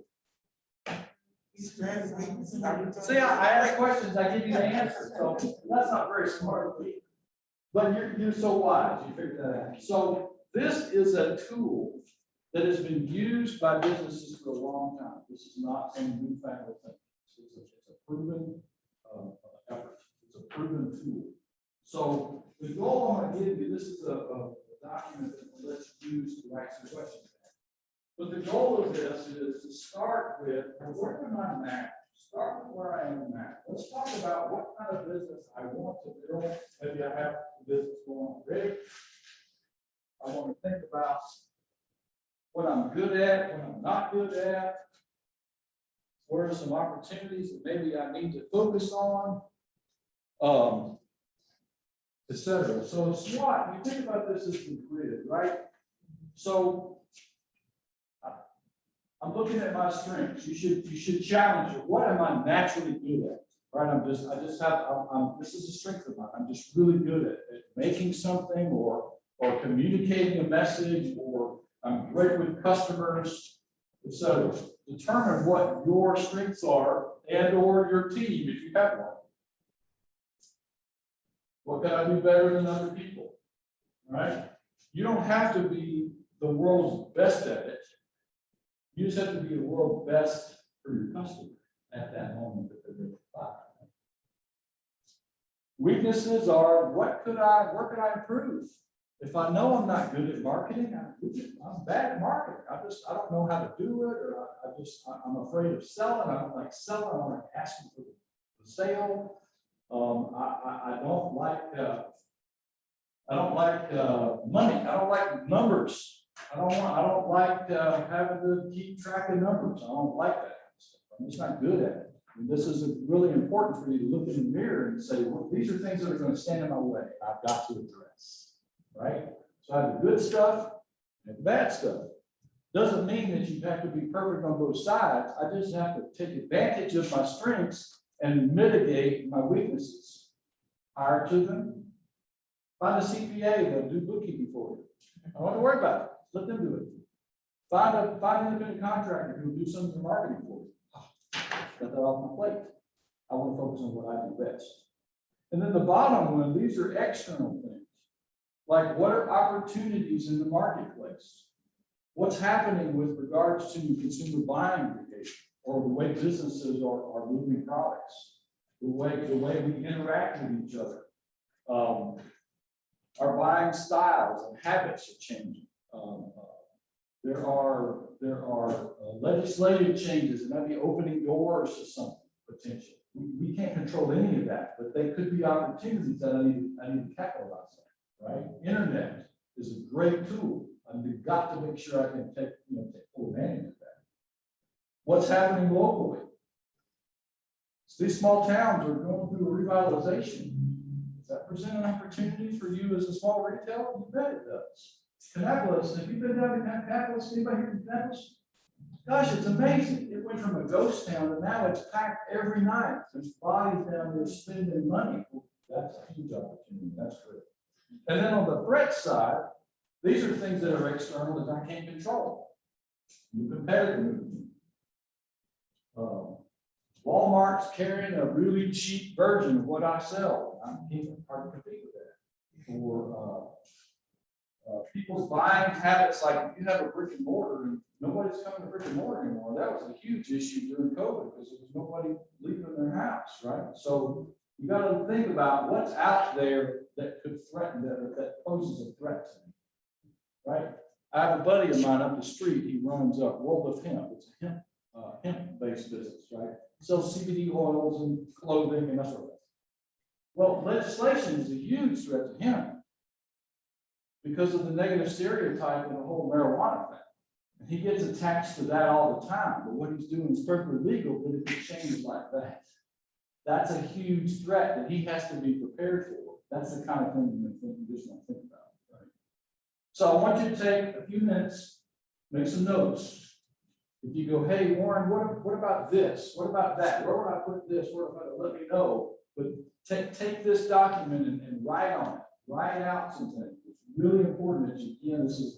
Strengths, weaknesses, opportunities. See, I ask questions, I give you the answer. So that's not very smart of me. But you're so wise, you figured that out. So this is a tool that has been used by businesses for a long time. This is not some newfangled thing. It's a proven effort. It's a proven tool. So the goal I'm going to give you, this is a document that let's use to write some questions. But the goal of this is to start with, where am I now? Start with where I am now. Let's talk about what kind of business I want to build. Maybe I have a business going already. I want to think about what I'm good at, what I'm not good at. Where are some opportunities that maybe I need to focus on? Etc. So SWOT, you think about this as the grid, right? So I'm looking at my strengths. You should challenge it. What am I naturally good at? Right? this is a strength of mine. I'm just really good at making something or communicating a message, or I'm great with customers, etc. Determine what your strengths are and or your team, if you have one. What can I do better than other people? Right? You don't have to be the world's best at it. You just have to be the world's best for your customer at that moment that they're going to buy. Weaknesses are where could I improve? If I know I'm not good at marketing, I'm bad at marketing. I don't know how to do it, or I'm afraid of selling. I don't like selling. I don't like asking for the sale. I don't like money. I don't like numbers. I don't like having to keep track of numbers. I don't like that. I'm just not good at it. And this is really important for you to look in the mirror and say, well, these are things that are going to stand in my way. I've got to address, right? So I have the good stuff and the bad stuff. Doesn't mean that you have to be perfect on both sides. I just have to take advantage of my strengths and mitigate my weaknesses. Hire to them. Find a CPA that'll do bookkeeping for you. I don't have to worry about it. Let them do it. Find an independent contractor who will do some of the marketing for you. Got that off my plate. I want to focus on what I do best. And then the bottom one, these are external things. Like, what are opportunities in the marketplace? What's happening with regards to consumer buying behavior, or the way businesses are moving products, the way we interact with each other. Our buying styles and habits are changing. There are legislative changes that might be opening doors to something potential. We can't control any of that, but they could be opportunities that I need to capitalize on. Right? Internet is a great tool. I've got to make sure I can take full advantage of that. What's happening locally? These small towns are going through a revitalization. that present an opportunity for you as a small retailer? You bet it does. Kannapolis, have you been down to Kannapolis? Anybody here from Kannapolis? Gosh, it's amazing. It went from a ghost town to now it's packed every night. There's bodies down there spending money. Well, that's a huge opportunity. That's great. And then on the threat side, these are things that are external that I can't control. New competitor movement. Walmart's carrying a really cheap version of what I sell. I'm hard to compete with that. Or people's buying habits, like if you have a brick and mortar and nobody's coming to brick and mortar anymore, that was a huge issue during COVID because there was nobody leaving their house, right? So you got to think about what's out there that could threaten, that poses a threat to me, right? I have a buddy of mine up the street. He runs a World of Hemp. It's a hemp-based business, right? Sells CBD oils and clothing and that sort of thing. Well, legislation is a huge threat to hemp because of the negative stereotype of the whole marijuana thing. And he gets attached to that all the time. But what he's doing is perfectly legal, but if it changes like that, that's a huge threat that he has to be prepared for. That's the kind of thing you just want to think about, right? So I want you to take a few minutes, make some notes. If you go, hey, Warren, what about this? What about that? Where would I put this? Where would I let me know? But take this document and write on it. Write out some things. It's really important that you, again, this is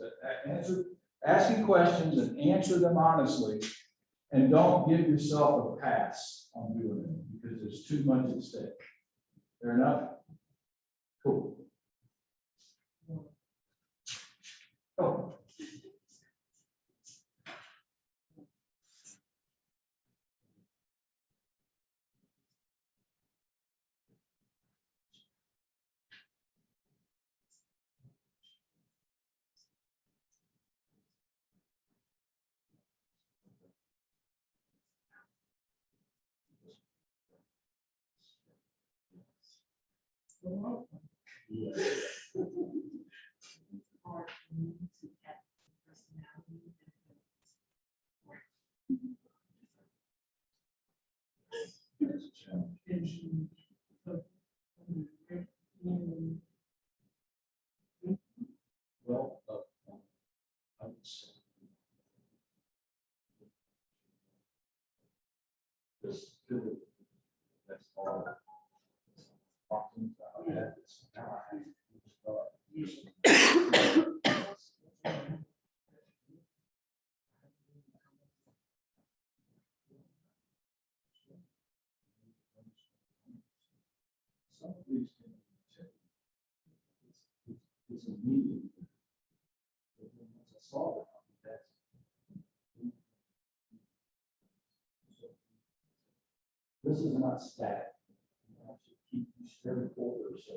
asking questions and answer them honestly. And don't give yourself a pass on doing it because there's too much at stake. Fair enough? Cool. Oh. Hard for me to get personality Well, I would say this, that's all. Some of these things, it's a medium. But then once I saw it, this is not static. You have to keep every quarter or so.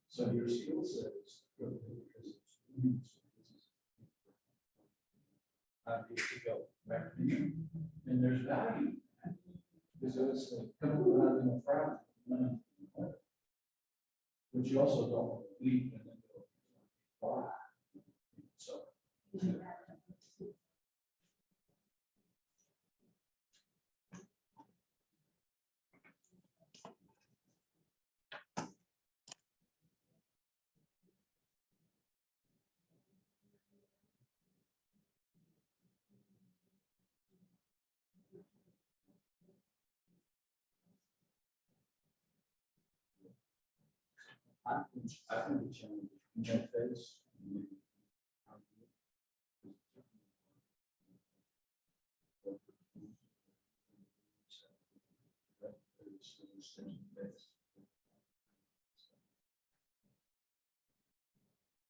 So your skill set is good because it's to go back to you. And there's value. Because it's coming out in the front. But you also don't want to leave and then go why. So. I think the challenge in that phase,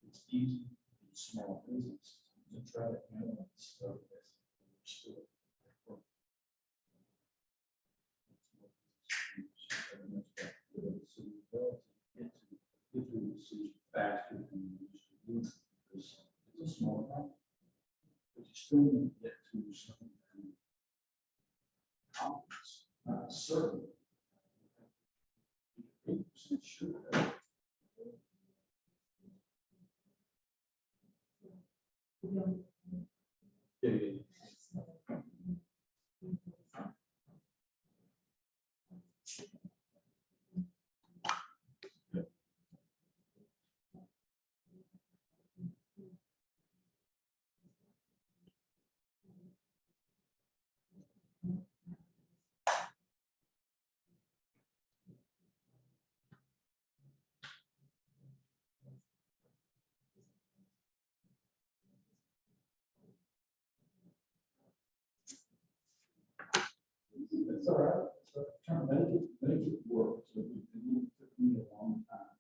It's easy, in small business, to try to handle that stuff. Get to the decision faster than you used to do, because it's a small amount. But you still need to get to some confidence, not certain. 8% sure. Yeah. It's all right. So trying to make it work. So it took me a long time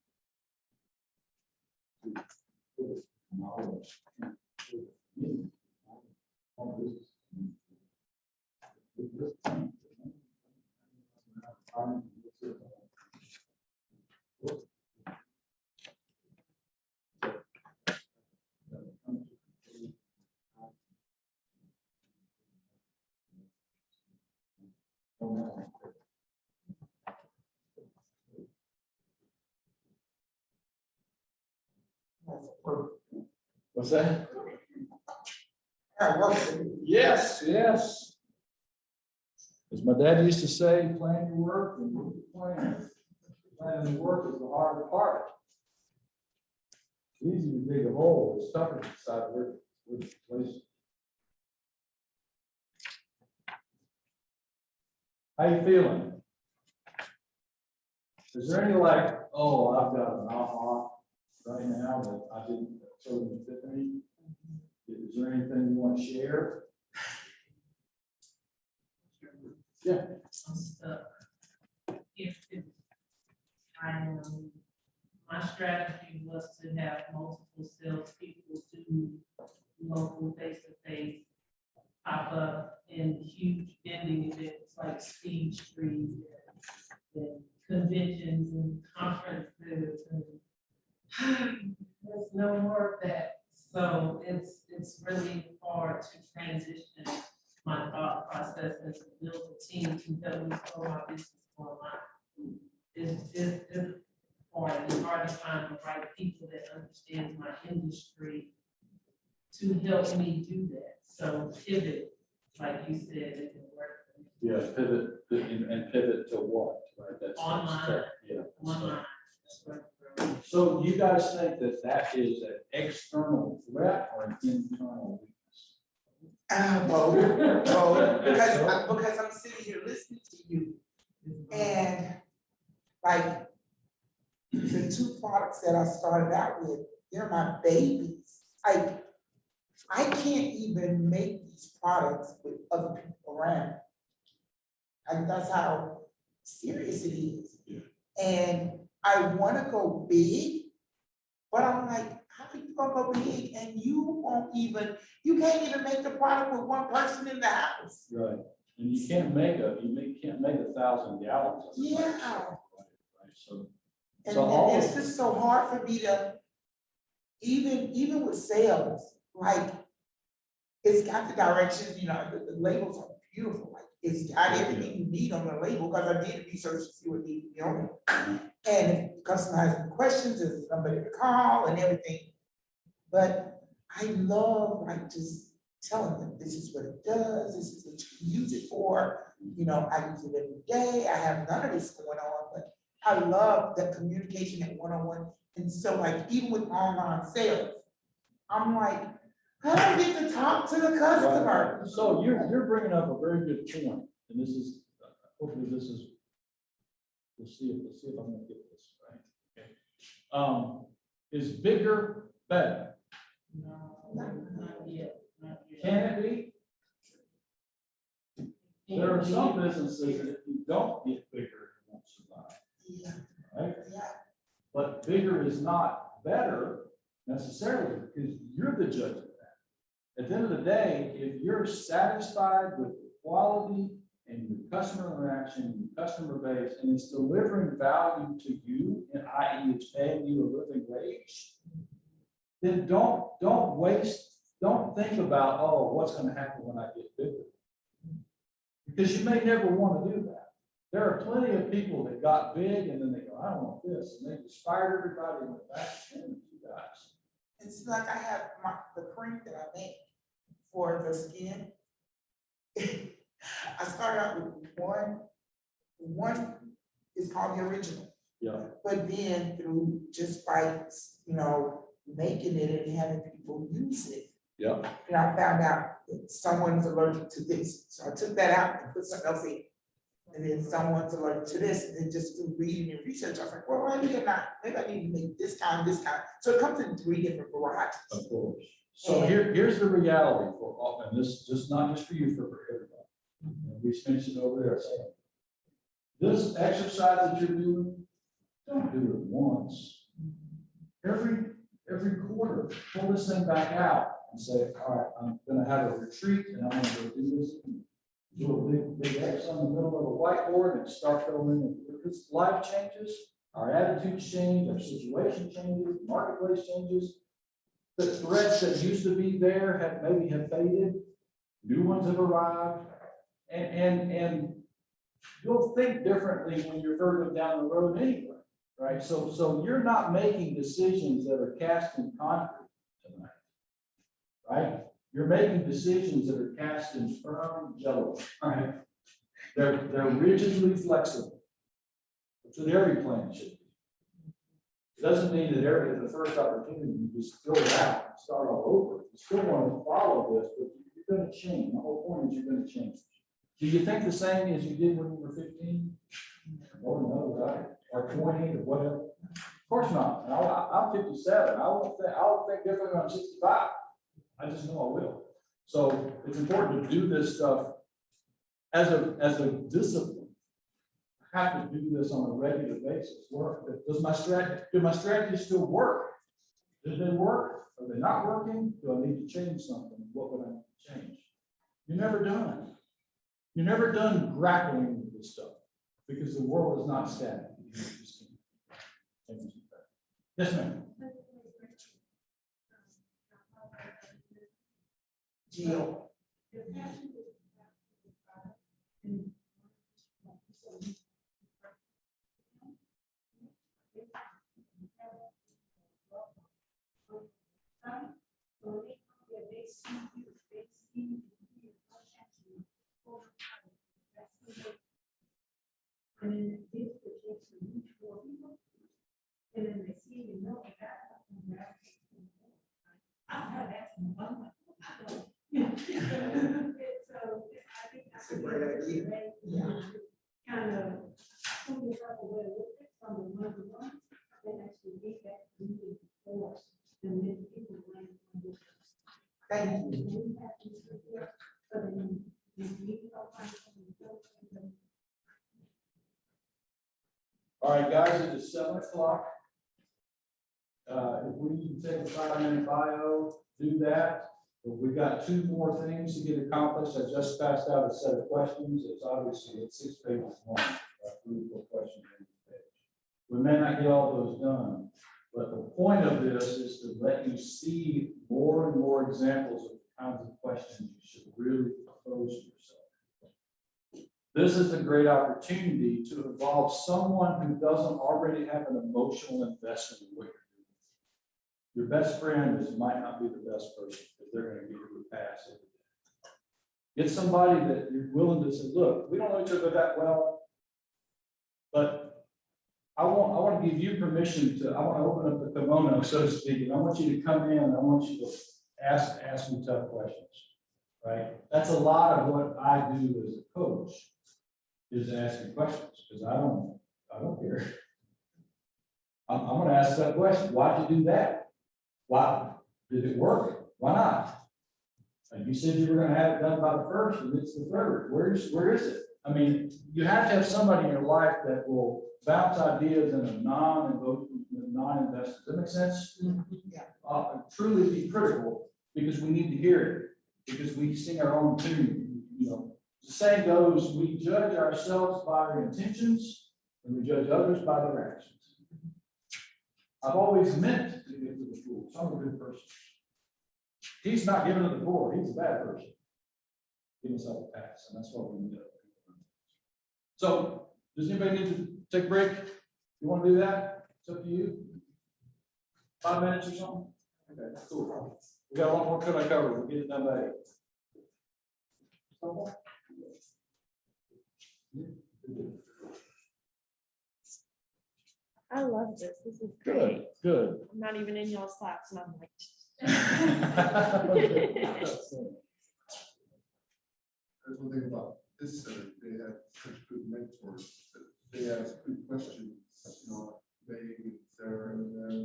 to put knowledge into me. All this. What's that? I work. Yes, yes. As my dad used to say, plan your work and work your plan. Planning your work is the hard part. It's easy to dig a hole, it's tougher to decide where to place it. How you feeling? Is there any like, oh, I've got an aha right now that I didn't tell you Tiffany? Is there anything you want to share? Yeah. I'm stuck. If my strategy was to have multiple salespeople do local face-to-face pop up in huge vending events like Speed Street and conventions and conferences, and there's no more of that. So it's really hard to transition my thought process and to build a team to help me grow my business online. It's hard. It's hard to find the right people that understand my industry to help me do that. So pivot, like you said, it can work. Yeah, and pivot to what, right? That's Online. Yeah. Online. That's what I'm doing. So you guys think that that is an external threat or an internal weakness? Both, because I'm sitting here listening to you, and like the two products that I started out with, they're my babies. Like, I can't even make these products with other people around. Like, that's how serious it is. Yeah. And I wanna go big, but I'm like, how are you gonna go big and you can't even make the product with one person in the house? Right. And you can't make 1,000 gallons of it. Yeah. Right. So And all it's of- just so hard for me to, even with sales, like, it's got the directions, the labels are beautiful, like, it's got everything you need on the label, because I did research to see what needed to be on it. And customizing questions, there's somebody to call and everything. But I love, like, just telling them, this is what it does, this is what you can use it for. I use it every day, I have none of this going on, but I love the communication at one-on-one. And so, like, even with online sales, I'm like, how do I get to talk to the customer? Right. So you're bringing up a very good point, and this is, hopefully this is, we'll see if I'm gonna get this right. Okay. Is bigger better? No, not yet, not yet. Can it be? There are some businesses that if you don't get bigger, you won't survive. Yeah, right? yeah. But bigger is not better necessarily, because you're the judge of that. At the end of the day, if you're satisfied with the quality and your customer interaction, and your customer base, and it's delivering value to you, and i.e. it's paying you a living wage, then don't think about, oh, what's gonna happen when I get bigger. Because you may never want to do that. There are plenty of people that got big and then they go, I don't want this, and they just fired everybody and went back to you guys. It's like I have the cream that I make for the skin. I started out with one is called the original. Yeah. But then through just by, making it and having people use it, Yeah. and I found out that someone's allergic to this. So I took that out and put something else in. And then someone's allergic to this, and then just through reading and research, I was like, well, maybe I need to make this kind. So it comes in 3 different varieties. Of course. So here's the reality for all, and this just not just for you, for everybody. And we mentioned over there saying, this exercise that you're doing, don't do it once. Every quarter, pull this thing back out and say, all right, I'm gonna have a retreat and I'm gonna go do this. Do a big X on the middle of a whiteboard and start filming. And because life changes, our attitudes change, our situation changes, the marketplace changes. The threats that used to be there have faded, new ones have arrived, and you'll think differently when you're further down the road anyway, right? So you're not making decisions that are cast in concrete tonight, right? You're making decisions that are cast in firm jello, right? They're rigidly flexible, which with every plan should be. It doesn't mean that at the first opportunity, you just throw it out and start all over. You still want to follow this, but you're going to change. The whole point is you're going to change. Do you think the same as you did when you were 15? Oh, no, right? Or 20 or whatever? Of course not. I'm 57. I'll think different when I'm 65. I just know I will. So it's important to do this stuff as a discipline. I have to do this on a regular basis. Do my strategies still work? Did they work? Are they not working? Do I need to change something? What would I change? You're never done. You're never done grappling with this stuff because the world is not static. Yes, ma'am. Jill. And this projects a huge for people. And then they see you know that. I've had that from one. So I think That's a great idea. Yeah. kind of pull yourself away with it from the one-to-one, then actually get that moving forward. And then people learn from this. Thank you. We have to sit here, so then you need to find something. All right, guys, it is 7 o'clock. If we need to take a 5-minute bio, do that. But we've got 2 more things to get accomplished. I just passed out a set of questions. It's obviously 6 pages long. 3 or 4 questions on each page. We may not get all those done, but the point of this is to let you see more and more examples of the kinds of questions you should really pose to yourself. This is a great opportunity to involve someone who doesn't already have an emotional investment in what you're doing. Your best friend might not be the best person because they're going to give you a pass every day. Get somebody that you're willing to say, look, we don't know each other that well, but I want to give you permission I want to open up the kimono, so to speak, and I want you to come in and I want you to ask me tough questions, right? That's a lot of what I do as a coach. Is asking questions, because I don't care. I'm going to ask that question. Why'd you do that? Why did it work? Why not? And you said you were going to have it done by the 1st, and it's the 3rd. Where is it? I mean, you have to have somebody in your life that will bounce ideas in a non-investment. Does that make sense? Truly be critical, because we need to hear it, because we sing our own tune, you know. The saying goes, we judge ourselves by our intentions, and we judge others by their actions. I've always meant to give to the poor, so I'm a good person. He's not giving to the poor, he's a bad person. Give himself a pass, and that's what we do. So, does anybody need to take a break? You want to do that? It's up to you. 5 minutes or something? Okay, cool. We got a lot more to cover. We'll get it done by 8. I love this. This is Good, great. good. I'm not even in y'all's class and I'm like. That's one thing about this center, they have such good mentors, that they ask good questions, you know, Sarah, and then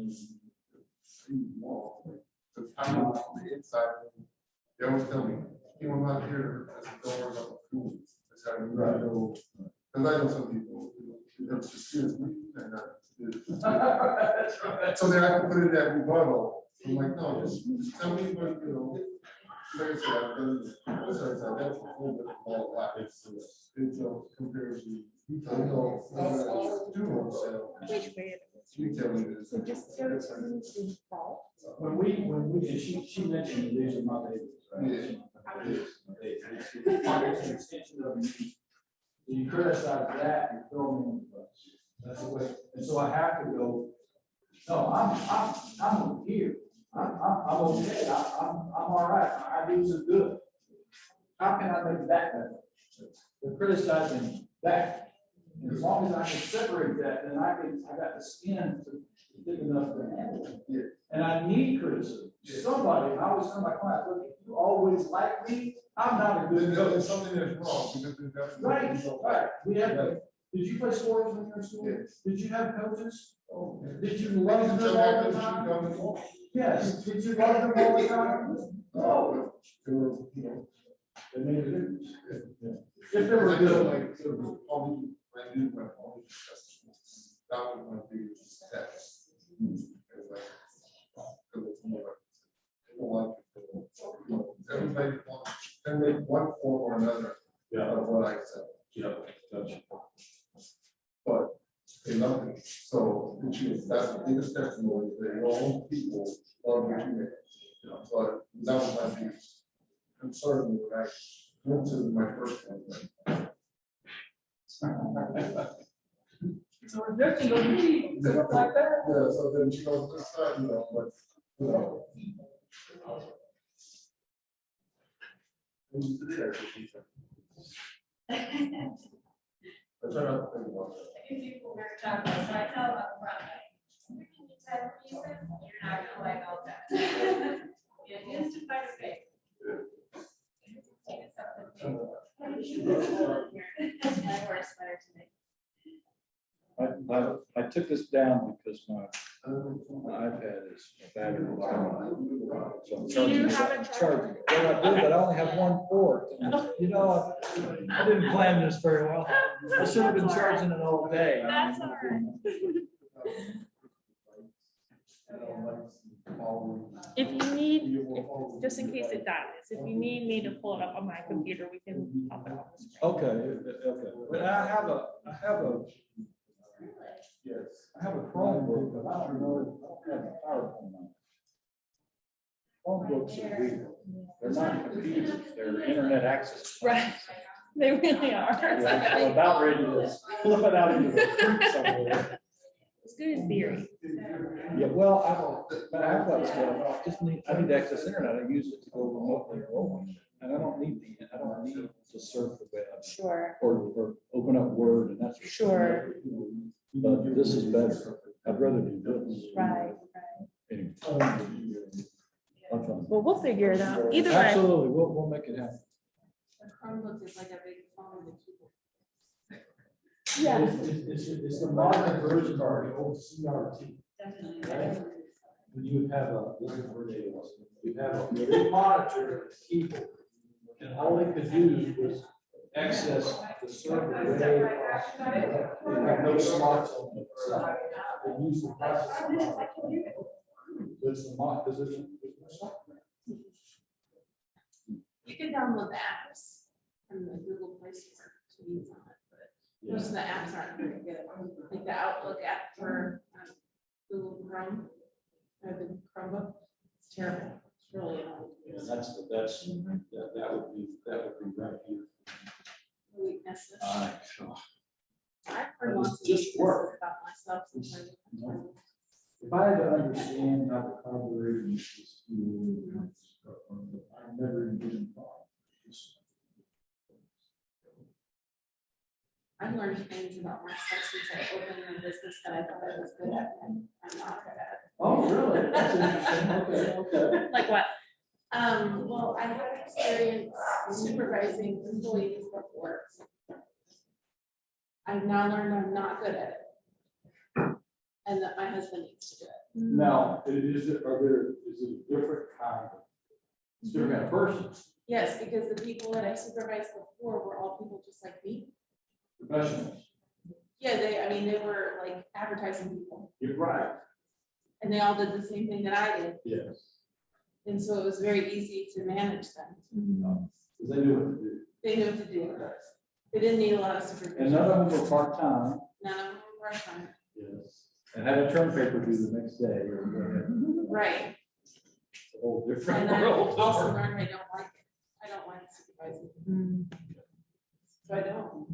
the time on the inside, they always tell me, you know, I'm not here, I said, don't worry about the food. That's how you know, because I know some people, it's just serious, and That's right. so then I can put in that rebuttal. I'm like, no, just tell me what, you know, like I said, I've done this, that's a whole different ball of wax. It's compared to, you know, do so. Which way? You tell me this. So just go to default. When we, she mentioned these are my babies, right? It's an extension of me. You criticize that, you throw me on the bus. That's the way, and so I have to go, no, I'm here. I'm okay, I'm all right, I do some good. How can I make that better? They're criticizing that. And as long as I can separate that, then I got the skin to thick enough to handle it. Yeah. And I need criticism. Somebody, I always tell my clients, look, if you always like me, I'm not a good There's coach. something that's wrong, because there's nothing. Right. We have, did you play sports when you were in school? Yes. Did you have coaches? Oh, yeah. Did you love them all the time? Yes. Did you love them all the time? No. They were, you know. They made a difference. Yeah. If they were good. Like, it was only, I knew my only success. That was my biggest success. It was like, because it's more like, people like, you know, everybody one form or another of what I said. Yeah, gotcha. But they love it. So, which is, that's the biggest testimony, that your own people love what you make. You know, but that was my biggest concern when I went to my first one. So rejection doesn't mean stuff like that. Yeah, so then she goes, this side, you know, but, you know. Who's there? I try not to think about that. I give people weird chocolate, so I tell up front, like, anytime pieces, you're not gonna like all that. The idea is to find a bake. My worst sweater today. I took this down because my iPad is a battery. So I'm Do you charging, have a charging. Well, I do, but I only have one port. And, you know, I didn't plan this very well. I should have been charging it all day. That's all right. If you need, just in case it dies, if you need me to pull it up on my computer, we can pop it on the screen. Okay. But I have a, Yes. I have a Chromebook, but I don't know, I don't have a PowerPoint on it. Chromebooks are weird. They're not computers, they're internet access. Right, they really are. I'm about ready to flip it out into the creek somewhere. It's good in theory. Yeah, well, I have that stuff, I need to access internet, I use it to go remotely roll. And I don't need to surf the web. Sure. Or open up Word and that's. Sure. But this is better, I'd rather do this. Right. Anyway. I'll try. Well, we'll figure it out. Either way. Absolutely, we'll make it happen. A Chromebook is like a big phone with keyboard. Yeah. It's the modern version of the old CRT. Definitely. Right? When you have you have a big monitor, keyboard, and all it could do was access the server way across. They have no slots on it. So they use the processing. It's the mock position. You can download the apps from the Google Play Store to use on it, but most of the apps aren't very good. Like the Outlook app for Google Chrome, or the Chromebook, it's terrible. It's really annoying. Yeah, that would be right here. Weaknesses. Sure. I've heard lots of Just weaknesses work. about myself sometimes. If I had to understand how the carburetor is, I've never even been involved. I've learned things about myself since I opened a business that I thought I was good at, and I'm not good at. Oh, really? That's interesting. Okay. Like what? Well, I had experience supervising employees before. I've now learned I'm not good at it. And that my husband needs to do it. Now, is it a different kind of, it's a different kind of person, Yes, because the people that I supervised before were all people just like me. professionals? Yeah, they were like advertising people, You're right. and they all did the same thing that I did. Yes. And so it was very easy to manage them. Because they knew what to do. They knew what to do. They didn't need a lot of And supervision. none of them were part-time. None of them were part-time. Yes. And had a term paper due the next day. Right. It's a whole different And I world. also learned I don't like it. I don't like supervising. So I don't.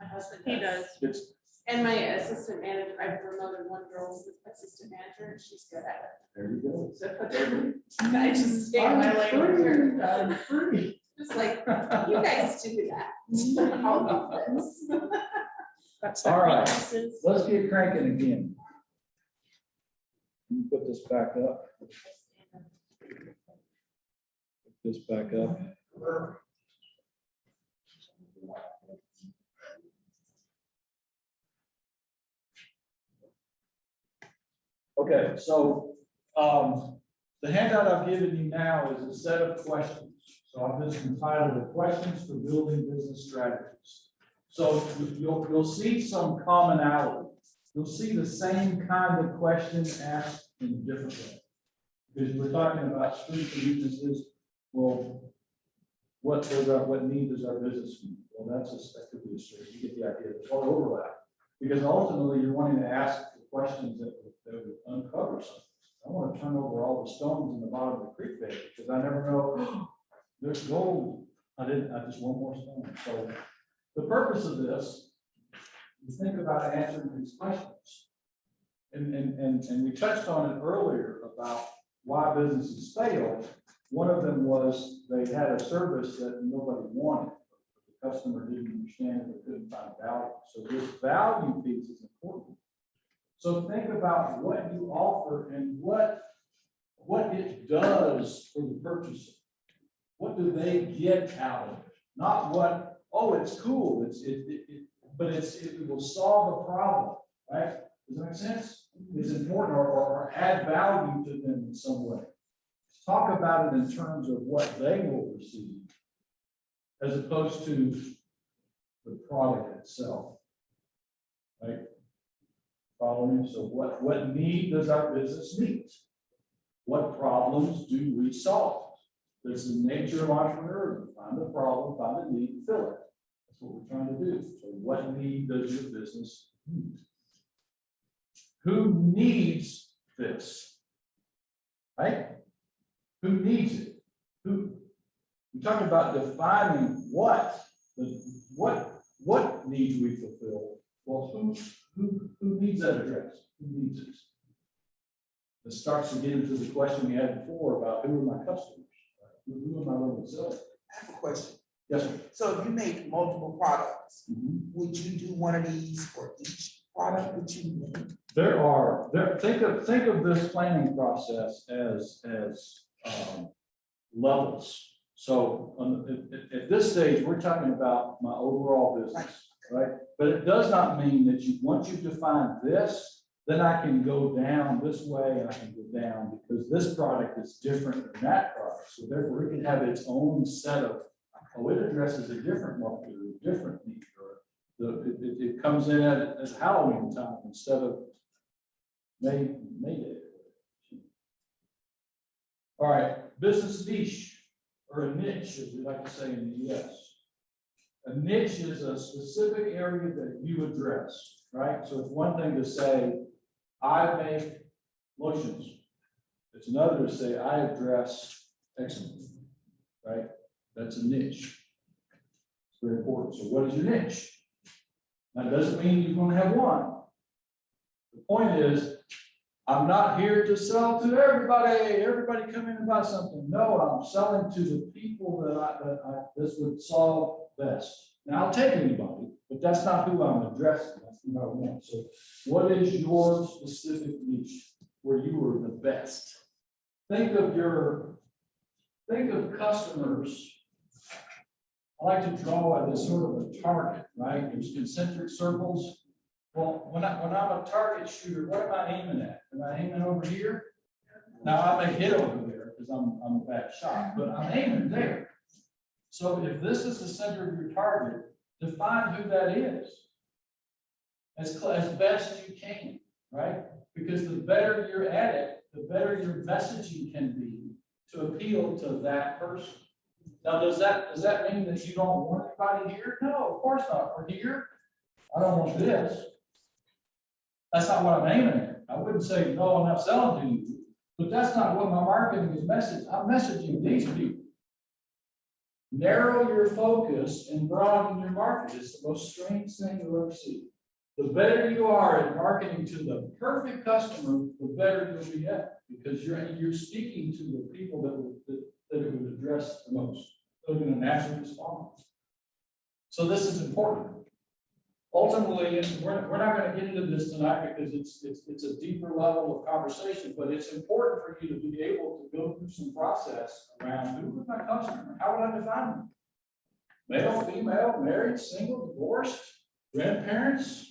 My husband does. He does. It's, And my assistant manager, I promoted one girl as assistant manager, and she's good at there you go. it. So I just stay in my lane over here. I'm free. Just like, you guys do that. I'll do this. That's All right. weaknesses. Let's get cranking again. Put this back up. Put this back up. Okay, so the handout I've given you now is a set of questions. So I've just entitled the questions for building business strategies. So you'll see some commonality. You'll see the same kind of question asked in a different way. Because we're talking about strengths and weaknesses. Well, what need does our business need? Well, that could be a strength. You get the idea. There's all overlap. Because ultimately you're wanting to ask the questions that would uncover something. I want to turn over all the stones in the bottom of the creek bed because I never know there's gold. I just want more stone. So the purpose of this, you think about answering these questions. And we touched on it earlier about why businesses fail. One of them was they had a service that nobody wanted. The customer didn't understand it, they couldn't find value. So this value piece is important. So think about what you offer and what it does for the purchaser. What do they get out of it? Not what, oh, it's cool, but it will solve a problem, right? Does that make sense? It's important or add value to them in some way. Talk about it in terms of what they will receive as opposed to the product itself, right? Follow me? So what need does our business meet? What problems do we solve? That's the nature of entrepreneurship. Find the problem, find the need, fill it. That's what we're trying to do. So what need does your business need? Who needs this? Right? Who needs it? We talk about defining what needs we fulfill. Well, who needs that address? Who needs it? It starts to get into the question we had before about who are my customers? Who am I going to sell? I have a question. Yes, sir. So if you make multiple products, Mhm. would you do one of these for each product that you make? Think of this planning process as levels. So at this stage, we're talking about my overall business, right? But it does not mean that once you define this, then I can go down this way and I can go down because this product is different than that product. So therefore it can have its own set of Oh, it addresses a different market, or a different need, or it comes in at Halloween time instead of May Day. All right, business niche, or a niche, as we like to say in the US. A niche is a specific area that you address, right? So it's one thing to say, I make lotions. It's another to say, I address eczema, right? That's a niche. It's very important. So what is your niche? Now, it doesn't mean you're going to have one. The point is, I'm not here to sell to everybody. Everybody come in and buy something. No, I'm selling to the people that this would solve best. Now, I'll take anybody, but that's not who I'm addressing. That's who I want. So what is your specific niche where you are the best? Think of customers. I like to draw at this sort of a target, right? There's concentric circles. Well, when I'm a target shooter, what am I aiming at? Am I aiming over here? Now I may hit over there because I'm a bad shot, but I'm aiming there. So if this is the center of your target, define who that is as best you can, right? Because the better you're at it, the better your messaging can be to appeal to that person. Now, does that mean that you don't want anybody here? No, of course not. We're here. I don't want this. That's not what I'm aiming at. I wouldn't say, no, I'm not selling to you, but that's not what my marketing is messaging. I'm messaging these people. Narrow your focus and broaden your market. It's the most strange thing you'll ever see. The better you are at marketing to the perfect customer, the better you'll be at, because you're speaking to the people that it would address the most. They're going to naturally respond. So this is important. Ultimately, we're not going to get into this tonight because it's a deeper level of conversation, but it's important for you to be able to go through some process around who is my customer? How would I define them? Male, female, married, single, divorced, grandparents,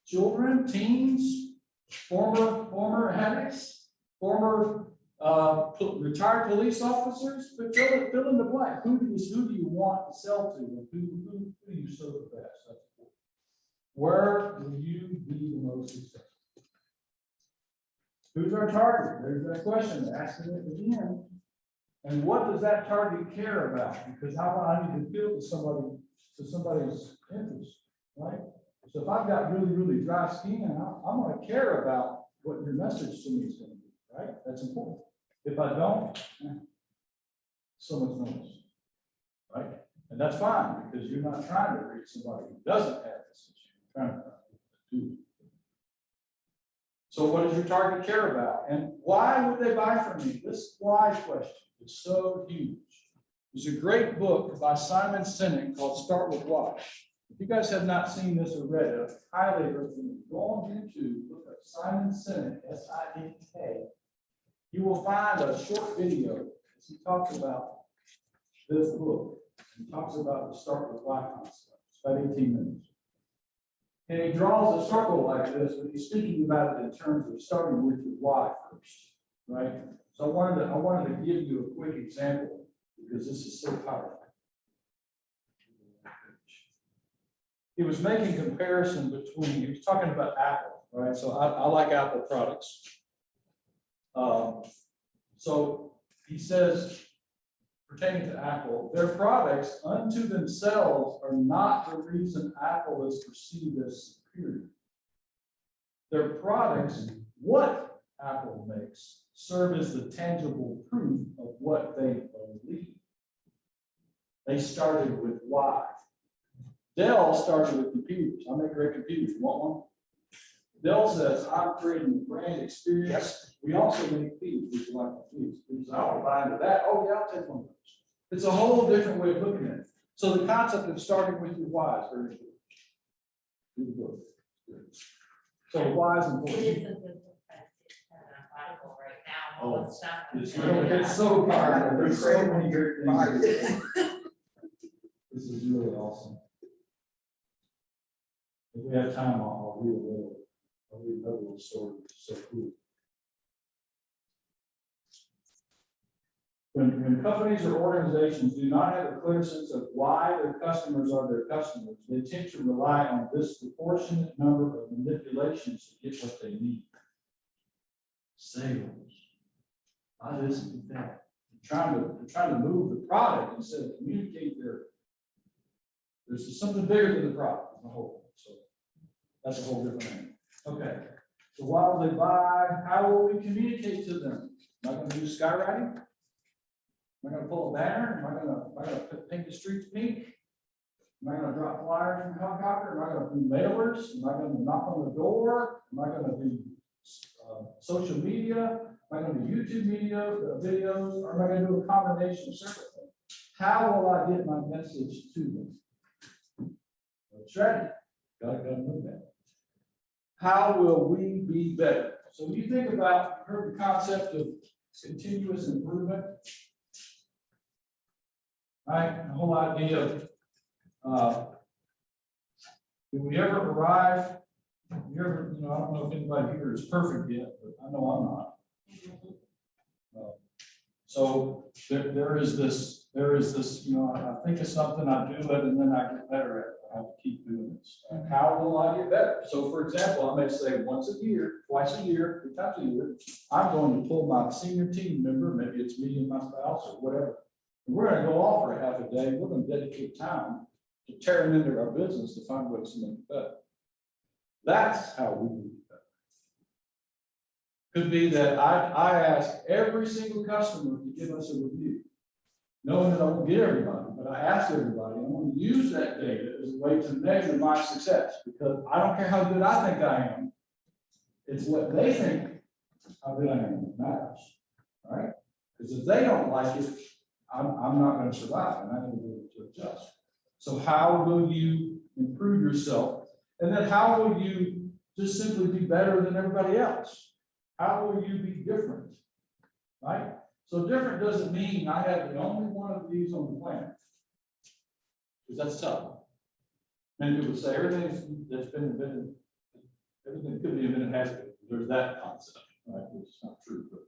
children, teens, former addicts, former retired police officers, but fill in the blank. Who do you want to sell to, and who do you serve the best? That's important. Where will you be the most successful? Who's our target? There's that question. Asking it again. And what does that target care about? Because how I need to appeal to somebody's interest, right? So if I've got really, really dry skin, I'm going to care about what your message to me is going to be, right? That's important. If I don't, so much noise, right? And that's fine, because you're not trying to reach somebody who doesn't have this issue. You're trying to do it. So what does your target care about? And why would they buy from me? This why question is so huge. There's a great book by Simon Sinek called Start With Why. If you guys have not seen this or read it, I highly recommend you go on YouTube, look up Simon Sinek, S-I-N-K. You will find a short video as he talks about this book. He talks about the Start With Why concept. It's about 18 minutes. And he draws a circle like this, but he's speaking about it in terms of starting with your why first, right? So I wanted to give you a quick example because this is so powerful. He was making comparison between, he was talking about Apple, right? So I like Apple products. So he says, pertaining to Apple, their products unto themselves are not the reason Apple is perceived as superior. Their products, what Apple makes, serve as the tangible proof of what they believe. They started with why. Dell started with computers. I make great computers. You want one? Dell says, I'm creating a brand experience. Yes. We also make feeds. Would you like the feeds? Because I don't buy into that. Oh, yeah, I'll take one of those. It's a whole different way of looking at it. So the concept of starting with your why is very good. Do the book. So why is It important? is a good book, but it's Bible right now, all the stuff. It's so powerful. There's so many great things. This is really awesome. If we have time, I'll read another little story. It's so cool. When companies or organizations do not have a clear sense of why their customers are their customers, they tend to rely on disproportionate number of manipulations to get what they need. Sales. Buy this and do that. They're trying to move the product instead of communicate there's something bigger than the product as a whole. So that's a whole different thing. Okay. So why will they buy? How will we communicate to them? Am I going to do skywriting? Am I going to pull a banner? Am I going to paint the streets pink? Am I going to drop flyers from a helicopter? Am I going to do mailers? Am I going to knock on the door? Am I going to do social media? Am I going to do YouTube videos? Or am I going to do a combination of several things? How will I get my message to them? Strategy. Gotta know that. How will we be better? So when you think about, heard the concept of continuous improvement, right? The whole idea of, do we ever arrive? I don't know if anybody here is perfect yet, but I know I'm not. So there is this, I think of something, I do it, and then I get better at it. I have to keep doing this. How will I get better? So for example, I may say once a year, twice a year, 3 times a year, I'm going to pull my senior team member, maybe it's me and my spouse or whatever. And we're going to go off for a half a day. We're going to dedicate time to tearing into our business to find ways to make it better. That's how we do it better. Could be that I ask every single customer to give us a review. Knowing that I won't get everybody, but I ask everybody, I want to use that data as a way to measure my success, because I don't care how good I think I am. It's what they think how good I am that matters, right? Because if they don't like it, I'm not going to survive, and I need to be able to adjust. So how will you improve yourself? And then how will you just simply be better than everybody else? How will you be different, right? So different doesn't mean I have the only one of these on the planet, because that's tough. Many people say everything that's been invented, everything could be invented has been. There's that concept, right? Which is not true, but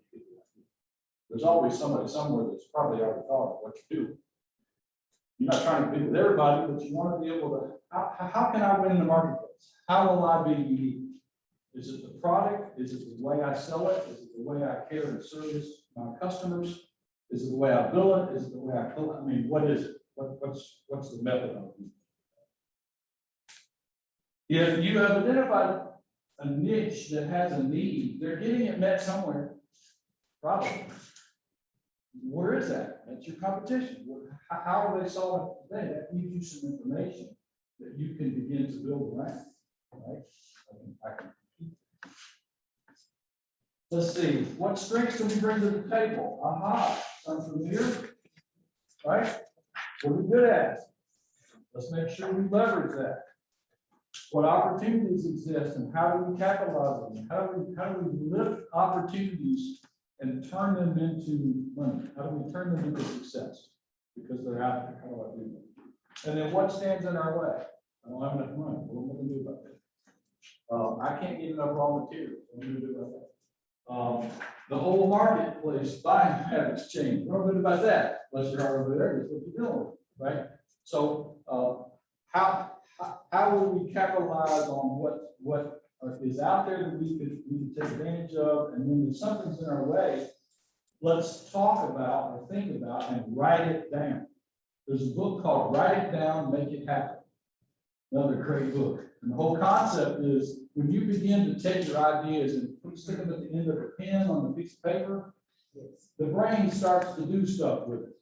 there's always somebody somewhere that's probably already thought of what you do. You're not trying to be with everybody, but you want to be able to, how can I win in the marketplace? How will I be unique? Is it the product? Is it the way I sell it? Is it the way I care and service my customers? Is it the way I bill it? Is it the way I kill it? I mean, what is it? What's the method of it? If you have identified a niche that has a need, they're getting it met somewhere. Probably. Where is that? That's your competition. How are they solving it today? That gives you some information that you can begin to build around. Right? I can Let's see, what strengths do we bring to the table? Aha, sounds familiar, right? What are we good at? Let's make sure we leverage that. What opportunities exist and how do we capitalize on them? How do we lift opportunities and turn them into money? How do we turn them into success? Because they're out there, how do I do that? And then what stands in our way? I don't have enough money, what am I going to do about that? I can't get enough raw materials, what am I going to do about that? The whole marketplace buying habits change. What are we about that? Unless you're already there, that's what you're doing, right? So how will we capitalize on what is out there that we could take advantage of? And when something's in our way, let's talk about or think about and write it down. There's a book called Write It Down, Make It Happen. Another great book. And the whole concept is when you begin to take your ideas and stick them at the end of a pen on a piece of paper, the brain starts to do stuff with it,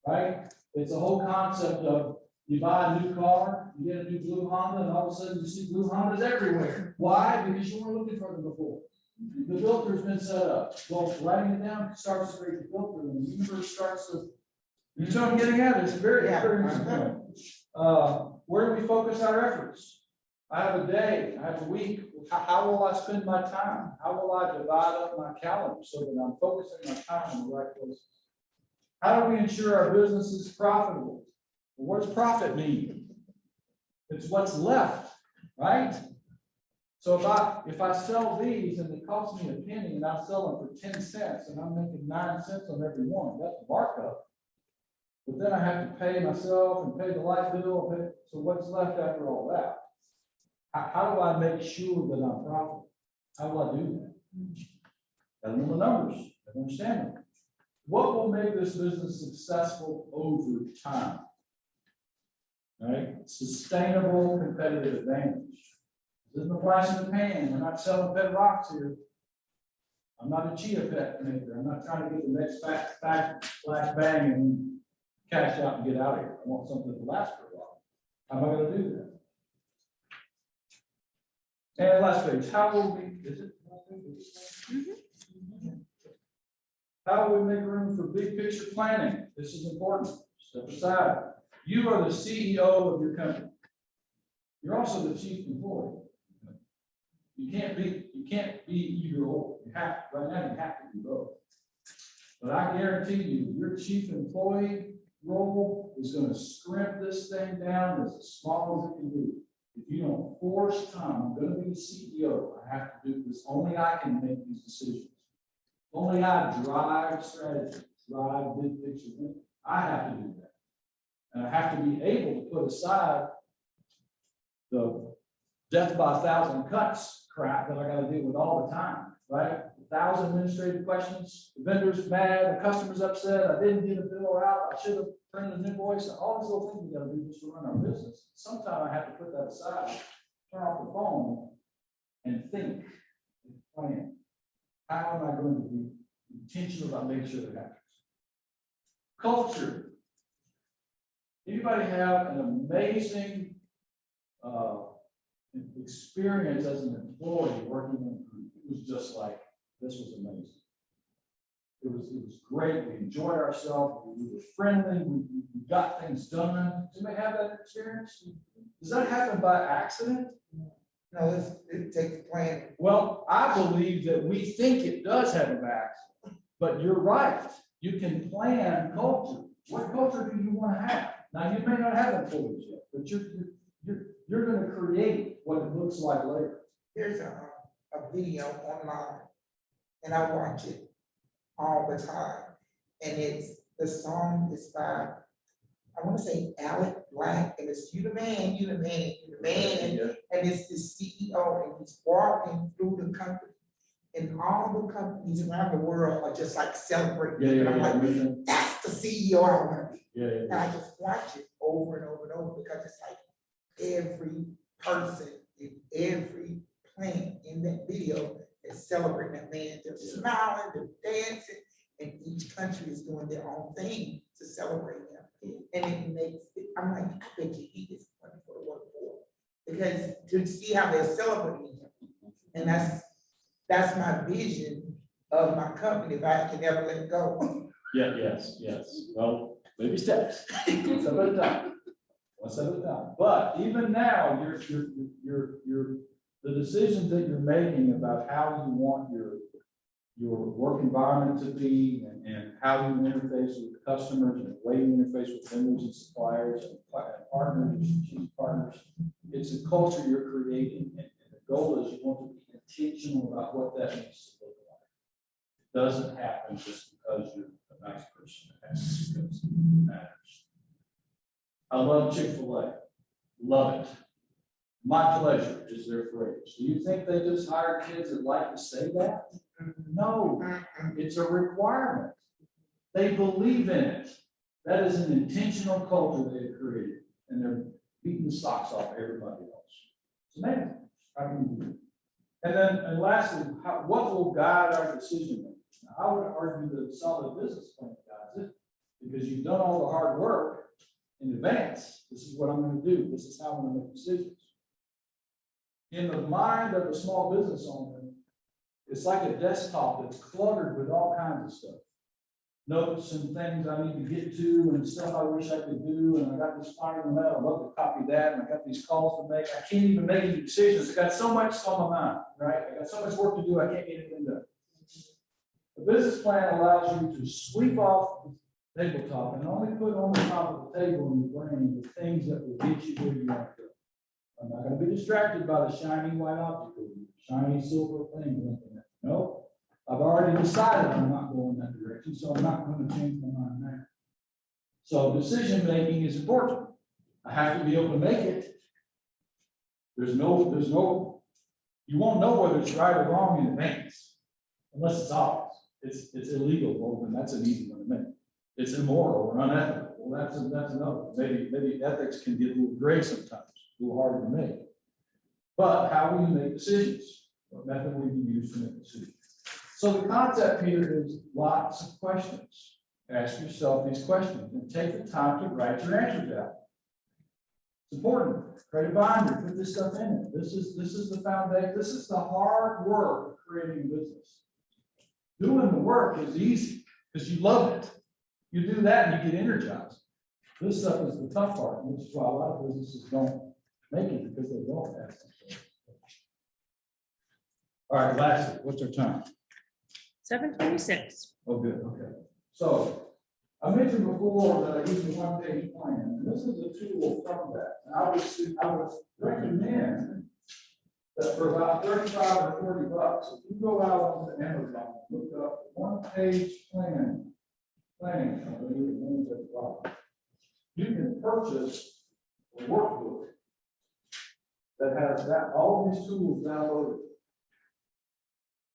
right? It's a whole concept of you buy a new car, you get a new blue Honda, and all of a sudden you see blue Hondas everywhere. Why? Because you weren't looking for them before. The filter's been set up. Well, writing it down starts to create the filter, and the universe starts to. You know what I'm getting at? It's very interesting. Where do we focus our efforts? I have a day, I have a week. How will I spend my time? How will I divide up my calendar so that I'm focusing my time in the right places? How do we ensure our business is profitable? Well, what does profit mean? It's what's left, right? So if I sell these and it costs me a penny and I sell them for 10 cents and I'm making 9 cents on every one, that's a markup. But then I have to pay myself and pay the light bill, so what's left after all that? How do I make sure that I'm profitable? How do I do that? Gotta know the numbers, gotta understand them. What will make this business successful over time? Right? Sustainable competitive advantage. This isn't the flash in the pan. We're not selling pet rocks here. I'm not a chia pet maker. I'm not trying to get the next flash bang and cash out and get out of here. I want something to last for a while. How am I going to do that? And last page. How will we? Is it? How do we make room for big picture planning? This is important. Step aside. You are the CEO of your company. You're also the chief employee. You can't be either or. You have, right now, you have to be both. But I guarantee you, your chief employee role is going to scrimp this thing down as small as it can be. If you don't force time, I'm going to be the CEO. I have to do this. Only I can make these decisions. Only I drive strategy, drive big picture thinking. I have to do that. And I have to be able to put aside the death by 1,000 cuts crap that I got to deal with all the time, right? 1,000 administrative questions, the vendor's mad, the customer's upset, I didn't get a bill out, I should have printed an invoice, all these little things we got to do just to run our business. Sometimes I have to put that aside, turn off the phone, and think, and plan. How am I going to be intentional about making sure that happens? Culture. Anybody have an amazing experience as an employee working in a group? It was just like, this was amazing. It was great. We enjoyed ourselves. We were friendly. We got things done. Does anybody have that experience? Does that happen by accident? No, it takes planning. Well, I believe that we think it does happen by accident, but you're right. You can plan culture. What culture do you want to have? Now, you may not have employees yet, but you're going to create what it looks like later. There's a video online, and I watch it all the time. And the song is by, I want to say Alec Black, and it's You the Man, You the Man, You the Man. Yeah. And it's the CEO, and he's walking through the company. And all the companies around the world are just like celebrating. And I'm like, that's the CEO I want to be. Yeah. And I just watch it over and over and over because it's like every person in every plant in that video is celebrating that man. They're smiling, they're dancing, and each country is doing their own thing to celebrate him. And it makes it, I'm like, I bet you he is wonderful to work for. Because to see how they're celebrating him. And that's my vision of my company, if I can ever let go. Yeah, yes. Well, baby steps. One step at a time. One step at a time. But even now, the decisions that you're making about how you want your work environment to be and how you interface with customers and the way you interface with vendors and suppliers and partners and strategic partners, it's a culture you're creating. And the goal is you want to be intentional about what that needs to look like. It doesn't happen just because you're a nice person. It happens because it matters. I love Chick-fil-A. Love it. My pleasure is their phrase. Do you think they just hire kids that like to say that? No, it's a requirement. They believe in it. That is an intentional culture they have created, and they're beating the socks off everybody else. It's amazing. How can you do it? And lastly, what will guide our decision making? Now, I would argue that a solid business plan guides it, because you've done all the hard work in advance. This is what I'm going to do. This is how I'm going to make decisions. In the mind of a small business owner, it's like a desktop that's cluttered with all kinds of stuff. Notes and things I need to get to and stuff I wish I could do. And I got this fire in the mail. I'd love to copy that. And I got these calls to make. I can't even make any decisions. I got so much on my mind, right? I got so much work to do. I can't get anything done. The business plan allows you to sweep off the tabletop and only put on the top of the table in your brain the things that will get you where you want to go. I'm not gonna be distracted by the shiny white optical, shiny silver thing. Looking at. No, I've already decided I'm not going that direction, so I'm not gonna change my mind now. So decision making is important. I have to be able to make it. There's no, you won't know whether it's right or wrong in advance, unless it's obvious. It's illegal, well, then that's an easy one to make. It's immoral or unethical, well, that's another. Maybe ethics can get a little gray sometimes, a little harder to make. But how will you make decisions? What method will you use to make decisions? So the concept here is lots of questions. Ask yourself these questions and take the time to write your answers out. It's important. Create a binder, put this stuff in it. This is the foundation. This is the hard work of creating a business. Doing the work is easy because you love it. You do that and you get energized. This stuff is the tough part, which is why a lot of businesses don't make it because they don't ask themselves. All right, lastly, what's our time? 7:26. Oh, good, okay. So I mentioned before that I use a one-page plan, and this is a tool from that. And I would recommend that for about 35 or 40 bucks, if you go out on the Amazon, look up one-page planning company, you can purchase a workbook that has all these tools downloaded.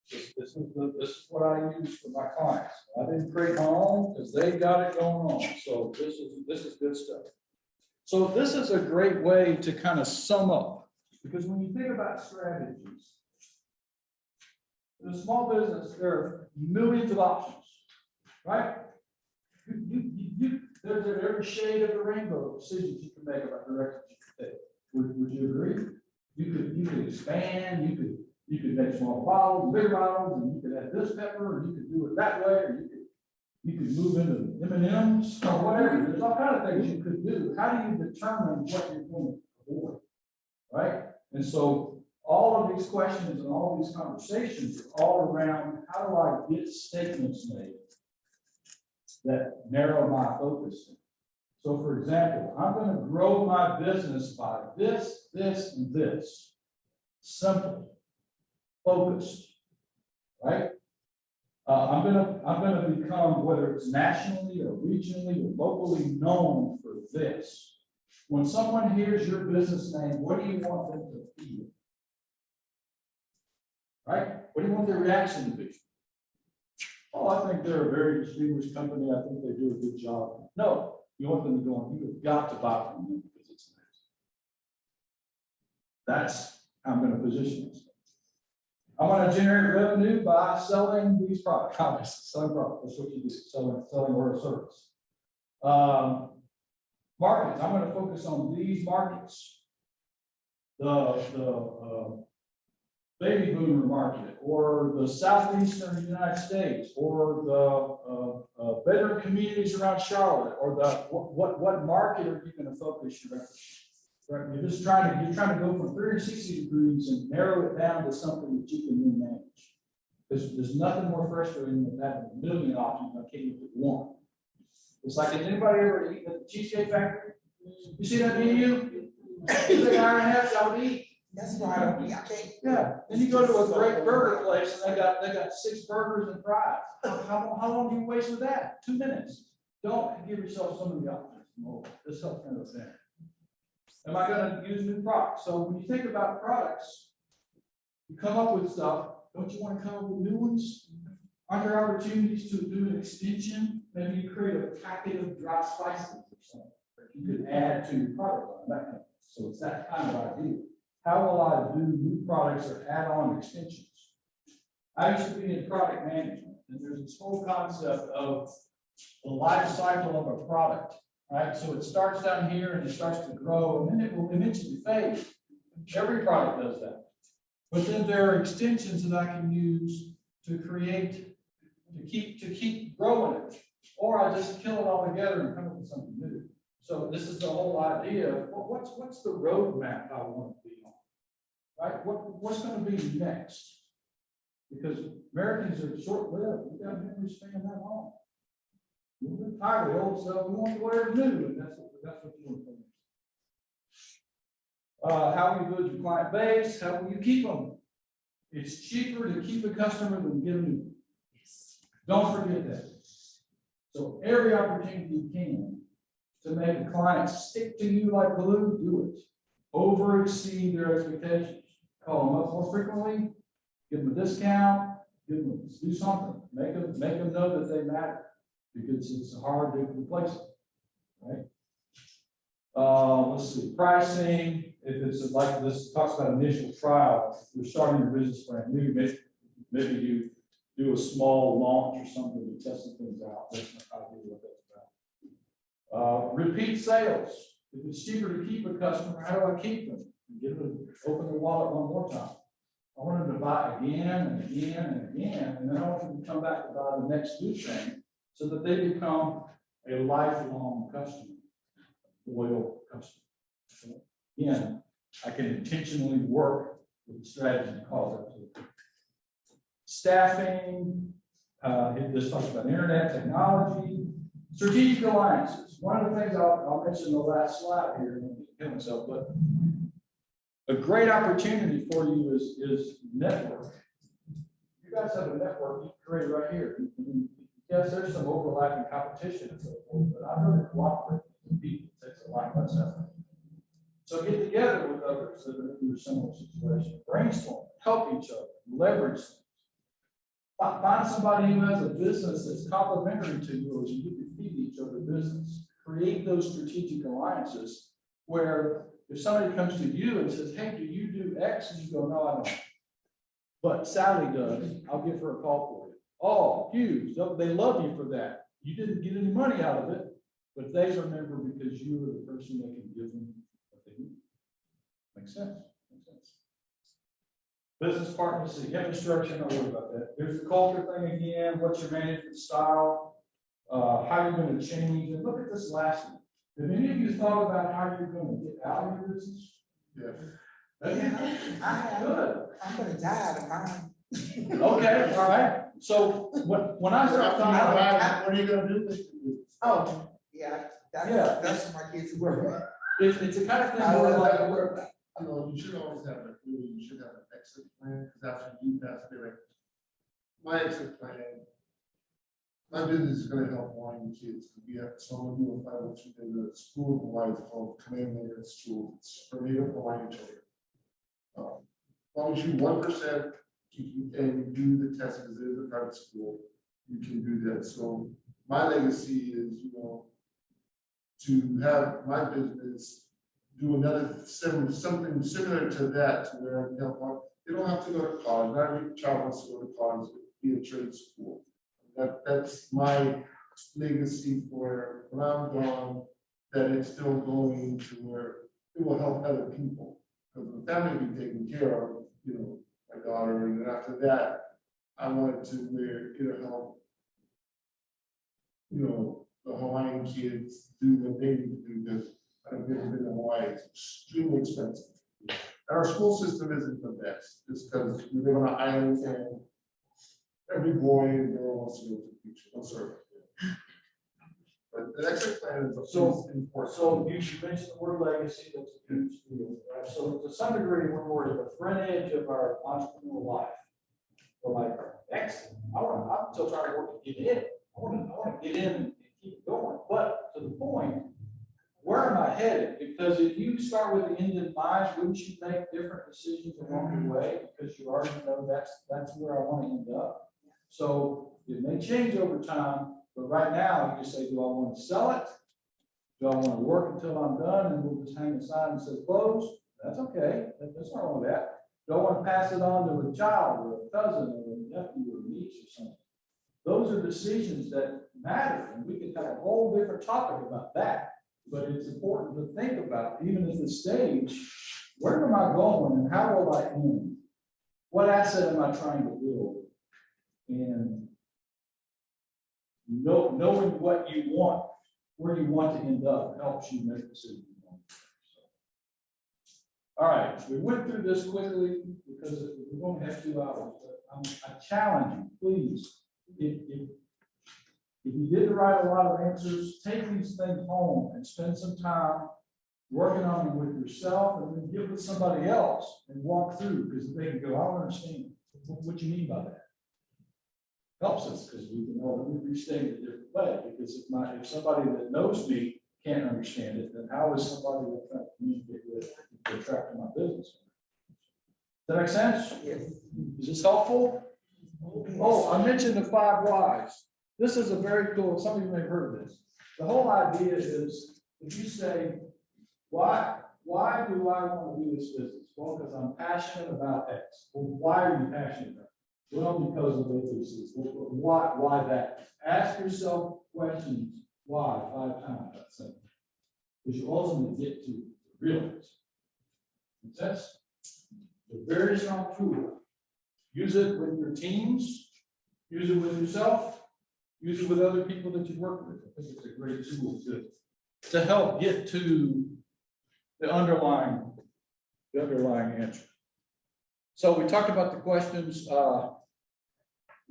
This is what I use for my clients. I didn't create my own because they got it going on. So this is good stuff. So this is a great way to kind of sum up, because when you think about strategies, in a small business, there are millions of options, right? There's every shade of the rainbow of decisions you can make about directions you can take. Would you agree? You could expand, you could make smaller bottles, bigger bottles, and you could add this pepper, or you could do it that way, or you could move into M&Ms or whatever. There's all kinds of things you could do. How do you determine what you're going to avoid, right? And so all of these questions and all these conversations are all around how do I get statements made that narrow my focus. So for example, I'm going to grow my business by this, and this. Simple, focused, right? I'm gonna become, whether it's nationally or regionally or locally known for this. When someone hears your business name, what do you want them to feel? Right? What do you want their reaction to be? Oh, I think they're a very distinguished company. I think they do a good job. No, you want them to go, you've got to buy from them because it's nice. That's how I'm going to position myself. I want to generate revenue by selling these products. Obviously, selling products. That's what you do. Selling or a service. Markets. I'm going to focus on these markets. The baby boomer market, or the southeastern United States, or the bedroom communities around Charlotte, or the what market are you going to focus your efforts? Right? You're trying to go from 360 degrees and narrow it down to something that you can then manage. There's nothing more frustrating than having a million options. I can't even pick one. It's like, has anybody ever eaten at the Cheesecake Factory? You see that menu? It's like an hour and a half, y'all eat. That's why I don't, I can't. Yeah, then you go to a great burger place and they got 6 burgers and fries. How long do you waste with that? 2 minutes. Don't give yourself some of the options. Oh, this helps kind of there. Am I going to use new products? So when you think about products, you come up with stuff. Don't you want to come up with new ones? Aren't there opportunities to do an extension? Maybe you create a packet of dry spices or something that you could add to your product line. That kind of, so it's that kind of idea. How will I do new products or add-on extensions? I used to be in product management, and there's this whole concept of the life cycle of a product. Right, so it starts down here and it starts to grow, and then it will eventually fade. Every product does that. But then there are extensions that I can use to create, to keep growing it, or I just kill it all together and come up with something new. So this is the whole idea of what's the roadmap I want to be on, right? What's going to be next? Because Americans are short-lived. We got memory span that long. We're tired of the old stuff. We want whatever's new, and that's what you want to do. How will you build your client base? How will you keep them? It's cheaper to keep a customer than get a new one. Don't forget that. So every opportunity you can to make a client stick to you like glue, do it. Over exceed their expectations. Call them up more frequently, give them a discount, do something. Make them know that they matter, because it's hard to replace it, right? Let's see, pricing. If it's like this talks about initial trial, you're starting your business brand new, maybe you do a small launch or something to test some things out. That's not idea what that's about. Repeat sales. If it's cheaper to keep a customer, how do I keep them? Get them to open their wallet one more time. I want them to buy again and again and again, and then I want them to come back to buy the next new thing, so that they become a lifelong customer, loyal customer. Again, I can intentionally work with the strategy to cause that to. Staffing, this talks about internet technology, strategic alliances. One of the things I'll mention in the last slide here, and kill myself, but a great opportunity for you is network. You guys have a network you can create right here. Yes, there's some overlapping competition and so forth, but I'd rather cooperate with people. It takes a lot less effort. So get together with others that are in a similar situation. Brainstorm, help each other, leverage things. Find somebody who has a business that's complementary to yours, and you can feed each other business. Create those strategic alliances where if somebody comes to you and says, hey, do you do X? And you go, no, I don't. But Sally does. I'll give her a call for you. Oh, huge. They love you for that. You didn't get any money out of it, but they remember because you were the person that can give them what they need. Makes sense. Makes sense. Business partnership, infrastructure, don't worry about that. There's the culture thing again. What's your management style? How you're going to change? And look at this last one. Have any of you thought about how you're going to get out of your business? Yes. Yeah, I am. Good. I'm gonna die tomorrow. Okay, all right. So when I start talking about, What are you gonna do with it? Oh, yeah, Yeah. that's what my kids work. it's the kind of thing I where love like, that work. I know, you should always have you should have an exit plan, because after you pass away, my exit plan, my business is gonna help Hawaiian kids. We have someone who will find the school of Hawaii is called Kamehameha School. It's for Native Hawaiian children. As long as you 1%, and do the testing, because it is a private school, you can do that. So my legacy is, to have my business do another something similar to that, to where they don't have to go to college. Not every child wants to go to college, be a trade school. That's my legacy for when I'm gone, that it's still going to where it will help other people. Because the family will be taken care of, my daughter, and then after that, I wanted to where it'll help, the Hawaiian kids do what they need to do, because I've never been to Hawaii. It's extremely expensive. And our school system isn't the best, just because we live on an island and every boy and girl wants to go to the beach. No, sir. But the exit plan is important. so you mentioned the word legacy. That's a huge deal, right? So to some degree, when we're at the front edge of our entrepreneurial life, we're like, excellent. I'm still trying to work to get in. I want to get in and keep going. But to the point, where am I headed? Because if you start with the end in mind, wouldn't you make different decisions along the way? Because you already know that's where I want to end up. So it may change over time, but right now you just say, do I want to sell it? Do I want to work until I'm done and we'll just hang a sign that says close? That's okay. That's not wrong with that. Do I want to pass it on to a child or a cousin or a nephew or a niece or something? Those are decisions that matter, and we could have a whole different topic about that. But it's important to think about, even at this stage, where am I going and how will I end? What asset am I trying to build? And knowing what you want, where you want to end up, helps you make decisions. All right, we went through this quickly because we're going to have 2 hours, but I challenge you, please, if you didn't write a lot of answers, take these things home and spend some time working on them with yourself, and then get with somebody else and walk through, because they can go, I don't understand, what you mean by that? Helps us, because we can all understand it a different way, because if somebody that knows me can't understand it, then how is somebody that trying to communicate with, to attract to my business? Does that make sense? Yes. Is this helpful? Oh, I mentioned the 5 whys. This is a very cool, some of you may have heard of this. The whole idea is, if you say, why do I want to do this business? Well, because I'm passionate about X. Well, why are you passionate about it? Well, because of ABC. Why that? Ask yourself questions. Why 5 times? That's it. Because you ultimately get to realize. Make sense? It's a very strong tool. Use it with your teams. Use it with yourself. Use it with other people that you work with. I think it's a great tool to help get to the underlying answer. So we talked about the questions. We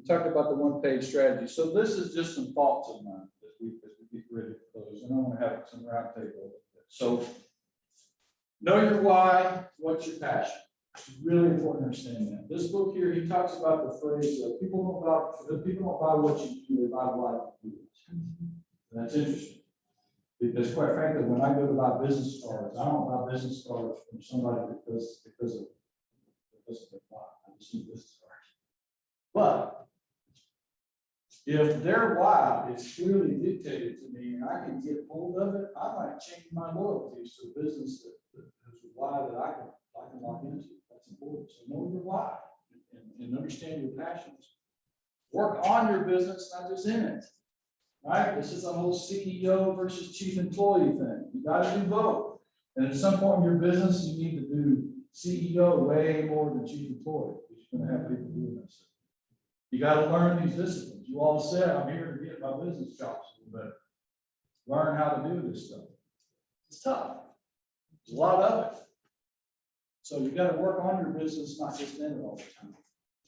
talked about the 1-page strategy. So this is just some thoughts of mine as we get ready to close, and I want to have some roundtable. So know your why. What's your passion? It's really important to understand that. This book here, he talks about the phrase, people don't buy what you do, they buy why you do it. And that's interesting. Because quite frankly, when I go to buy business cards, I don't buy business cards from somebody because of their why. I just need business cards. But if their why is clearly dictated to me and I can get hold of it, I might change my loyalties to a business that has a why that I can lock into. That's important. So know your why and understand your passions. Work on your business, not just in it. Right? This is a whole CEO versus chief employee thing. You got to do both. And at some point in your business, you need to do CEO way more than chief employee. You're going to have people doing this. You got to learn these disciplines. You all said, I'm here to get my business chops a little bit. Learn how to do this stuff. It's tough. There's a lot of it. So you got to work on your business, not just in it all the time.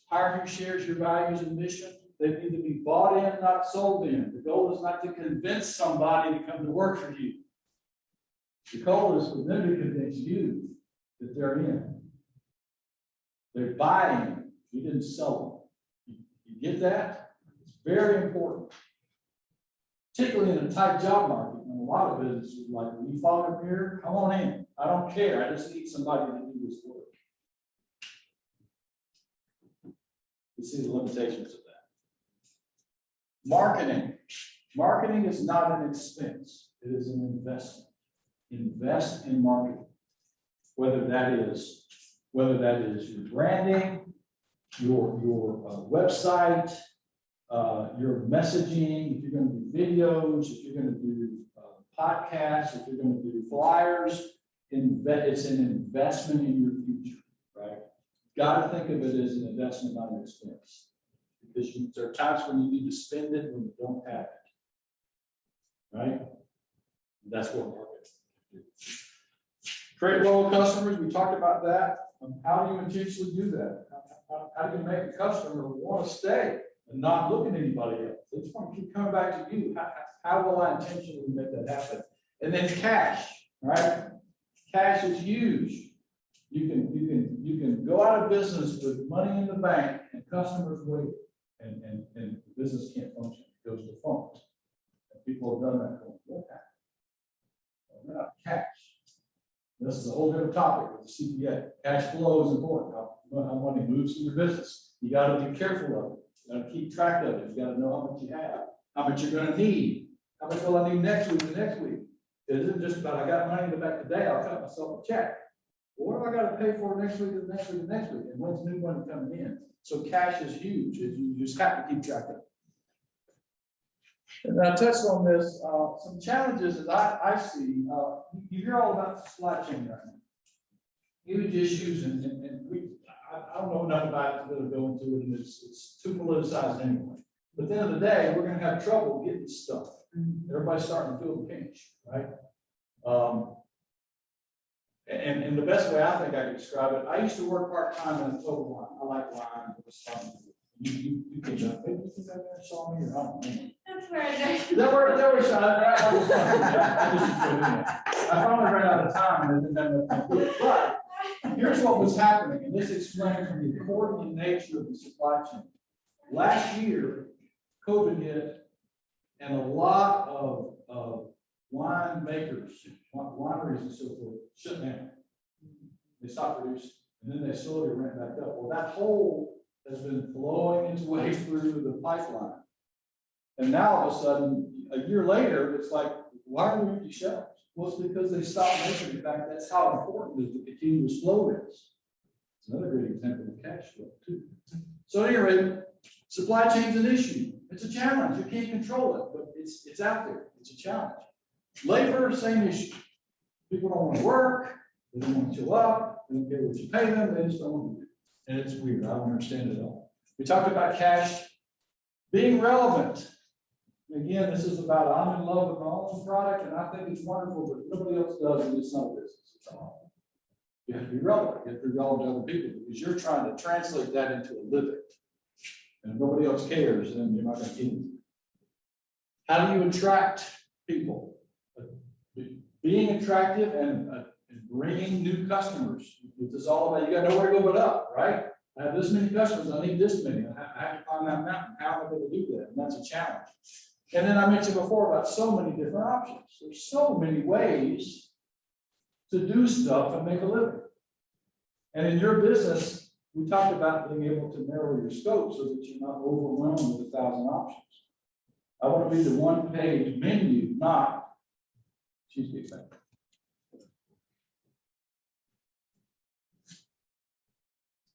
Hire who shares your values and mission. They need to be bought in, not sold in. The goal is not to convince somebody to come to work for you. The goal is for them to convince you that they're in. They're buying. You didn't sell them. You get that? It's very important. Particularly in a tight job market, and a lot of businesses are like, when you follow me here, come on in. I don't care. I just need somebody to do this work. You see the limitations of that. Marketing. Marketing is not an expense. It is an investment. Invest in marketing. Whether that is your branding, your website, your messaging, if you're going to do videos, if you're going to do podcasts, if you're going to do flyers, it's an investment in your future, right? Got to think of it as an investment, not an expense. Because there are times when you need to spend it when you don't have it, right? That's what marketing is. Create loyal customers, we talked about that. How do you intentionally do that? How do you make a customer want to stay and not look at anybody else? They just want to keep coming back to you. How will I intentionally make that happen? And then cash, right? Cash is huge. You can go out of business with money in the bank and customers wait, and the business can't function. It goes defunct. And people have done that. What happened? Well, not cash. This is a whole different topic with the CPA. Cash flow is important. How money moves in your business. You got to be careful of it. You got to keep track of it. You got to know how much you have, how much you're going to need, how much will I need next week and next week. It isn't just about I got money in the bank today. I'll cut myself a check. Well, what do I got to pay for next week and next week and next week? And when's new money coming in? So cash is huge. You just have to keep track of it. And I touched on this, some challenges that I see. You hear all about the supply chain right now. Huge issues, and I don't know enough about it to really go into it, and it's too politicized anyway. But at the end of the day, we're going to have trouble getting stuff. Everybody's starting to feel the pinch, right? And the best way I think I can describe it, I used to work part-time in a total line. I like line. You came up, maybe you think I never saw me or I don't know. That's where I That were I finally ran out of time and then, but here's what was happening, and this explains the accordion nature of the supply chain. Last year, COVID hit, and a lot of wine makers, wineries and so forth, shut down. They stopped producing, and then they slowly ramped back up. Well, that hole has been flowing its way through the pipeline. And now all of a sudden, a year later, it's like, why are we empty shelves? Well, it's because they stopped making. In fact, that's how important the continuous flow is. It's another great example of cash flow too. So at any rate, supply chain's an issue. It's a challenge. You can't control it, but it's out there. It's a challenge. Labor, same issue. People don't want to work. They don't want to show up. They don't care what you pay them. They just don't want to do it. And it's weird. I don't understand it all. We talked about cash being relevant. Again, this is about I'm in love with my own product and I think it's wonderful, but nobody else does, and it's not a business. It's all. You have to be relevant. You have to be relevant to other people because you're trying to translate that into a living. And if nobody else cares, then you're not going to get it. How do you attract people? Being attractive and bringing new customers. It's just all about, you got nowhere to go but up, right? I have this many customers, I need this many. I have to climb that mountain. How am I going to do that? And that's a challenge. And then I mentioned before about so many different options. There's so many ways to do stuff and make a living. And in your business, we talked about being able to narrow your scope so that you're not overwhelmed with 1,000 options. I want to be the one-page menu, not cheesecake factory.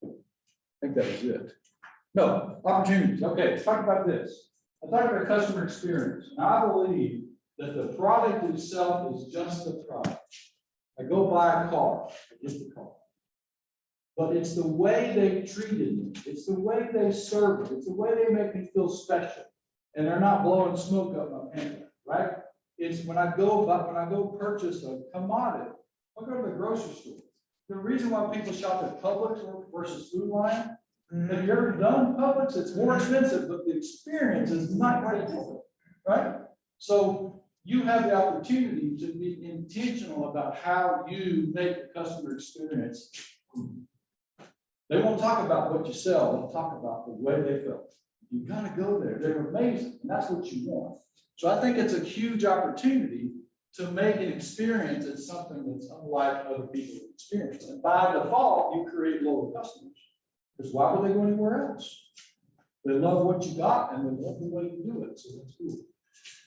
I think that was it. No, opportunities. Okay, let's talk about this. I talk about customer experience. And I believe that the product itself is just the product. I go buy a car, I get the car. But it's the way they treated me. It's the way they serve it. It's the way they make me feel special. And they're not blowing smoke up my pants, right? It's when I go purchase a commodity. I go to the grocery store. The reason why people shop at Publix versus Food Lion, have you ever done Publix? It's more expensive, but the experience is not great, right? So you have the opportunity to be intentional about how you make the customer experience. They won't talk about what you sell, they'll talk about the way they felt. You gotta go there. They're amazing, and that's what you want. So I think it's a huge opportunity to make an experience as something that's unlike other people's experience. And by default, you create loyal customers. Because why would they go anywhere else? They love what you got and they love the way you do it. So that's cool.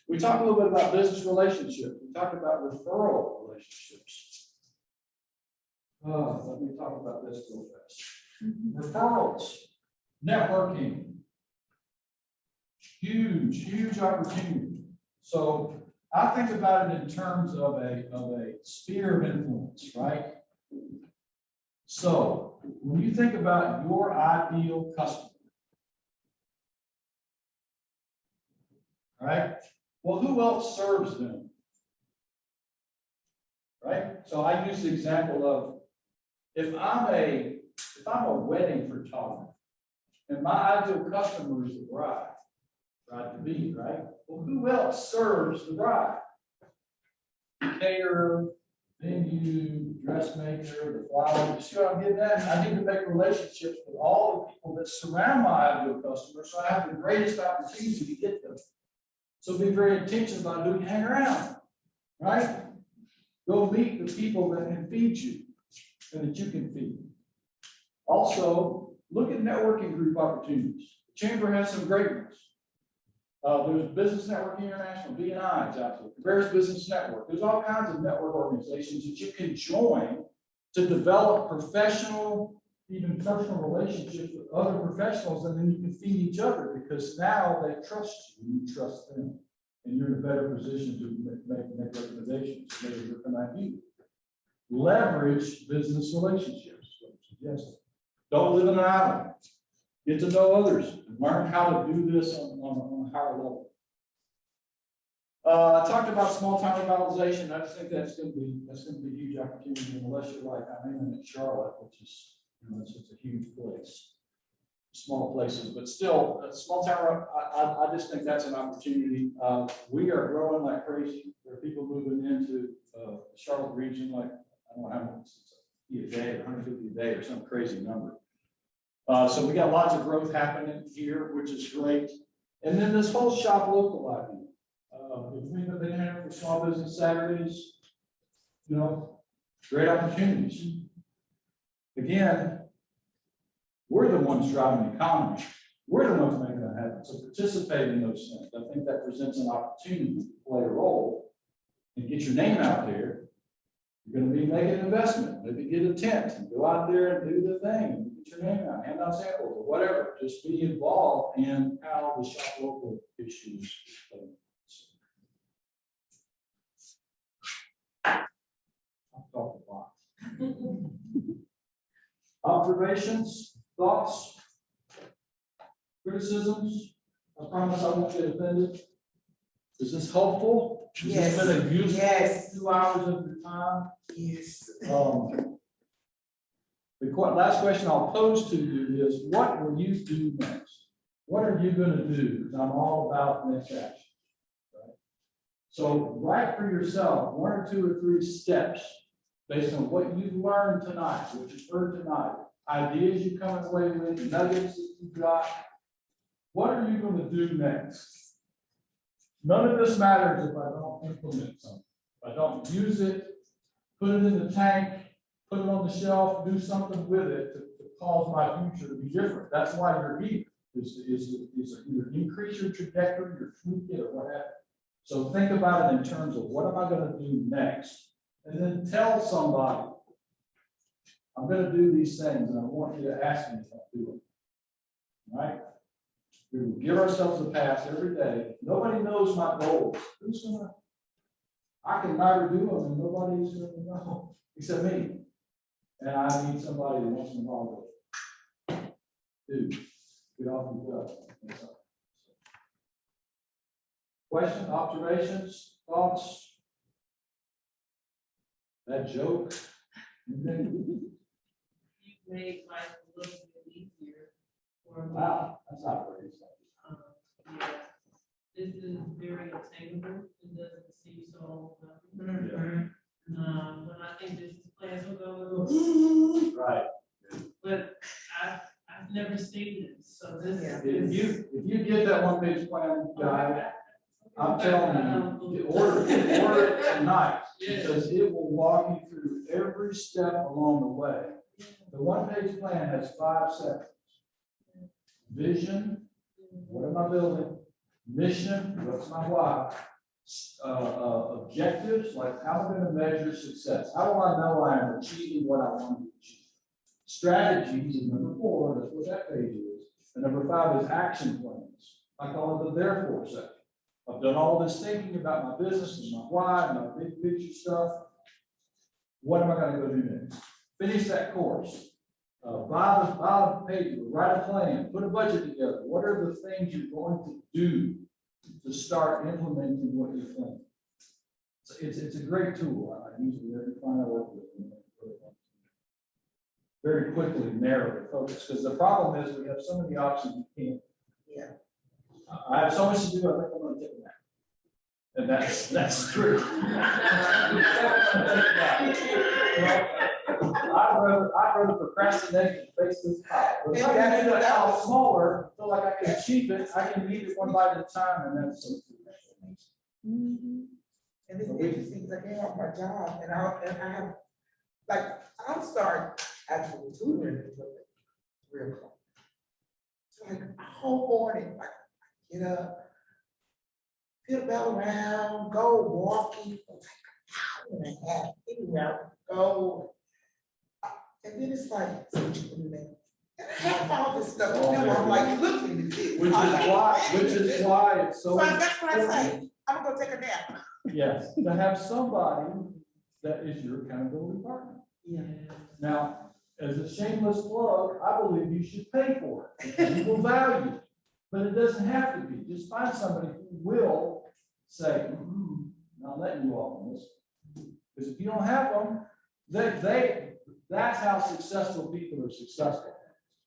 We talked a little bit about business relationships. We talked about referral relationships. Let me talk about this real fast. Referrals, networking. Huge opportunity. So I think about it in terms of a sphere of influence, right? So when you think about your ideal customer, all right? Well, who else serves them? Right? So I use the example of if I'm a wedding photographer and my ideal customer is the bride to be, right? Well, who else serves the bride? Caterer, venue, dressmaker, the flower. You see what I'm getting at? I need to make relationships with all the people that surround my ideal customer so I have the greatest opportunity to get them. So be very intentional about who you hang around, right? Go meet the people that can feed you and that you can feed. Also, look at networking group opportunities. The Chamber has some great ones. There's Business Network International, BNI is out there, Cabarrus Business Network. There's all kinds of network organizations that you can join to develop professional, even personal relationships with other professionals, and then you can feed each other because now they trust you and you trust them. And you're in a better position to make recommendations. Maybe they're an idea. Leverage business relationships. Yes. Don't live in an island. Get to know others and learn how to do this on a higher level. I talked about small town revitalization. I just think that's going to be a huge opportunity unless you're like I'm in Charlotte, which is it's a huge place. Small places, but still small town. I just think that's an opportunity. We are growing like crazy. There are people moving into, the Charlotte region, like, I don't know how much, a day, 150 a day or some crazy number. So we got lots of growth happening here, which is great. And then this whole shop local idea. If we've been here for small business Saturdays, you know, great opportunities. Again, we're the ones driving the economy. We're the ones making that happen. So participate in those things. I think that presents an opportunity to play a role and get your name out there. You're going to be making an investment, maybe get a tent and go out there and do the thing and get your name out, hand out samples or whatever. Just be involved in how the shop local issues. I've talked a lot. Observations, thoughts, criticisms? I promise I won't get offended. Is this helpful? Has Yes. this been a useful Yes. 2 hours of your time? Yes. Last question I'll pose to you is, what will you do next? What are you going to do? Because I'm all about next action. Right? So write for yourself 1 or 2 or 3 steps based on what you've learned tonight, what you've heard tonight, ideas you come away with, nuggets that you got. What are you going to do next? None of this matters if I don't implement something. If I don't use it, put it in the tank, put it on the shelf, do something with it to cause my future to be different. That's why you're here, is either increase your trajectory, or tweak it, or whatever. So think about it in terms of, what am I going to do next? And then tell somebody, I'm going to do these things, and I want you to ask me if I do them. Right? We will give ourselves a pass every day. Nobody knows my goals. Who's gonna? I can never do them, and nobody's gonna know except me. And I need somebody that wants to follow it. Dude, get off your butt. Questions, observations, thoughts? That joke? You made life a little bit easier for me. Wow, that's not very exciting. Yeah. This is very attainable. It doesn't seem so overwhelming. Mhm. When I think business plans will go, Right. but I've never seen this, so this Yeah. is. If you get that 1-page plan, guy, I'm telling you, order it tonight, because it will walk you through every step along the way. The 1-page plan has 5 sections. Vision, what am I building? Mission, what's my why? Objectives, like how am I going to measure success? How do I know I am achieving what I want to achieve? Strategies is number 4, that's what that page is. And number 5 is action plans. I call it the therefore section. I've done all this thinking about my business and my why and my big picture stuff. What am I going to go do next? Finish that course. Buy the paper, write a plan, put a budget together. What are the things you're going to do to start implementing what you're planning? So it's a great tool. I use it every client I work with. Very quickly narrow the focus, because the problem is we have so many options you can't. Yeah. I have so much to do, I think I'm going to take a nap. And that's true. I'd rather procrastinate and face this pile. But if I can do that pile smaller, feel like I can achieve it, I can eat it one bite at a time, and that's so true. And it's interesting, because I get off my job, and I have, like, I'll start actually tutoring until 3 o'clock. So like, a whole morning, like, I get up, feel the bell around, go walking for like an hour and a half, anywhere I go. And then it's like, so what you gonna do? And I have all this stuff to do, I'm like, looking at this. Which is why it's so. So that's what I say, I'm gonna go take a nap. Yes, to have somebody that is your accountability partner. Yeah. Now, as a shameless plug, I believe you should pay for it. People value it, but it doesn't have to be. Just find somebody who will say, "I'm letting you off on this." Because if you don't have them, that's how successful people are successful.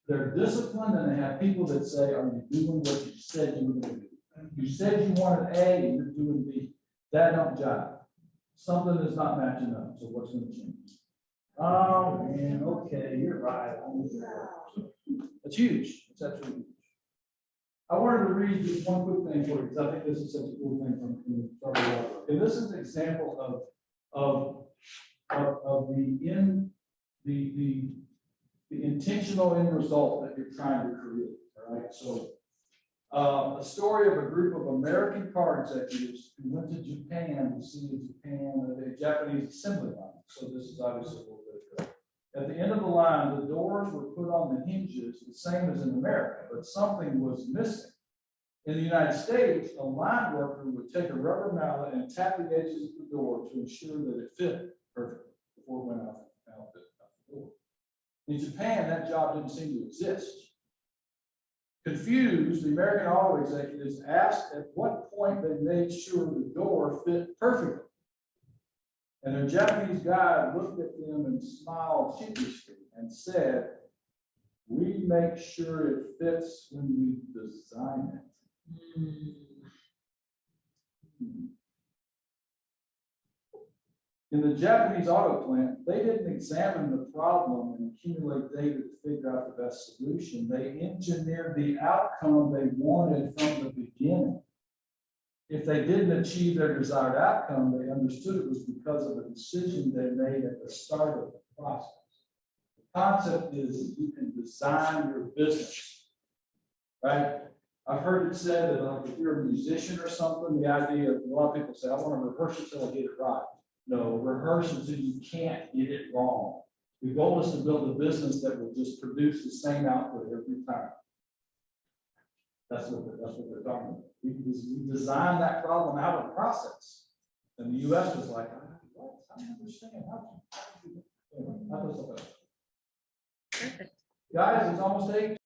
they're disciplined and they have people that say, are you doing what you said you were gonna do? You said you wanted A and you're doing B. That don't jive. Something is not matching up, so what's gonna change? Oh, man, okay, you're right. It's huge. It's absolutely huge. I wanted to read just one quick thing for you, because I think this is such a cool thing from the federal level. And this is an example of the intentional end result that you're trying to create, all right? So, a story of a group of American car executives who went to Japan to see the Japanese assembly line. So this is obviously a little bit ago. At the end of the line, the doors were put on the hinges, the same as in America, but something was missing. In the United States, a line worker would take a rubber mallet and tap the edges of the door to ensure that it fit perfectly before it went out the door. In Japan, that job didn't seem to exist. Confused, the American auto executives asked at what point they made sure the door fit perfectly. And their Japanese guide looked at them and smiled sheepishly and said, "We make sure it fits when we design it." In the Japanese auto plant, they didn't examine the problem and accumulate data to figure out the best solution. They engineered the outcome they wanted from the beginning. If they didn't achieve their desired outcome, they understood it was because of a decision they made at the start of the process. The concept is that you can design your business, right? I've heard it said that like if you're a musician or something, the idea of a lot of people say, I want to rehearse until I get it right. No, rehearse until you can't get it wrong. The goal is to build a business that will just produce the same output every time. That's what they're talking about. We designed that problem out of the process. And the US was like, what? I don't understand. How do you do that? Anyway, that was the best. Guys, it's almost 8.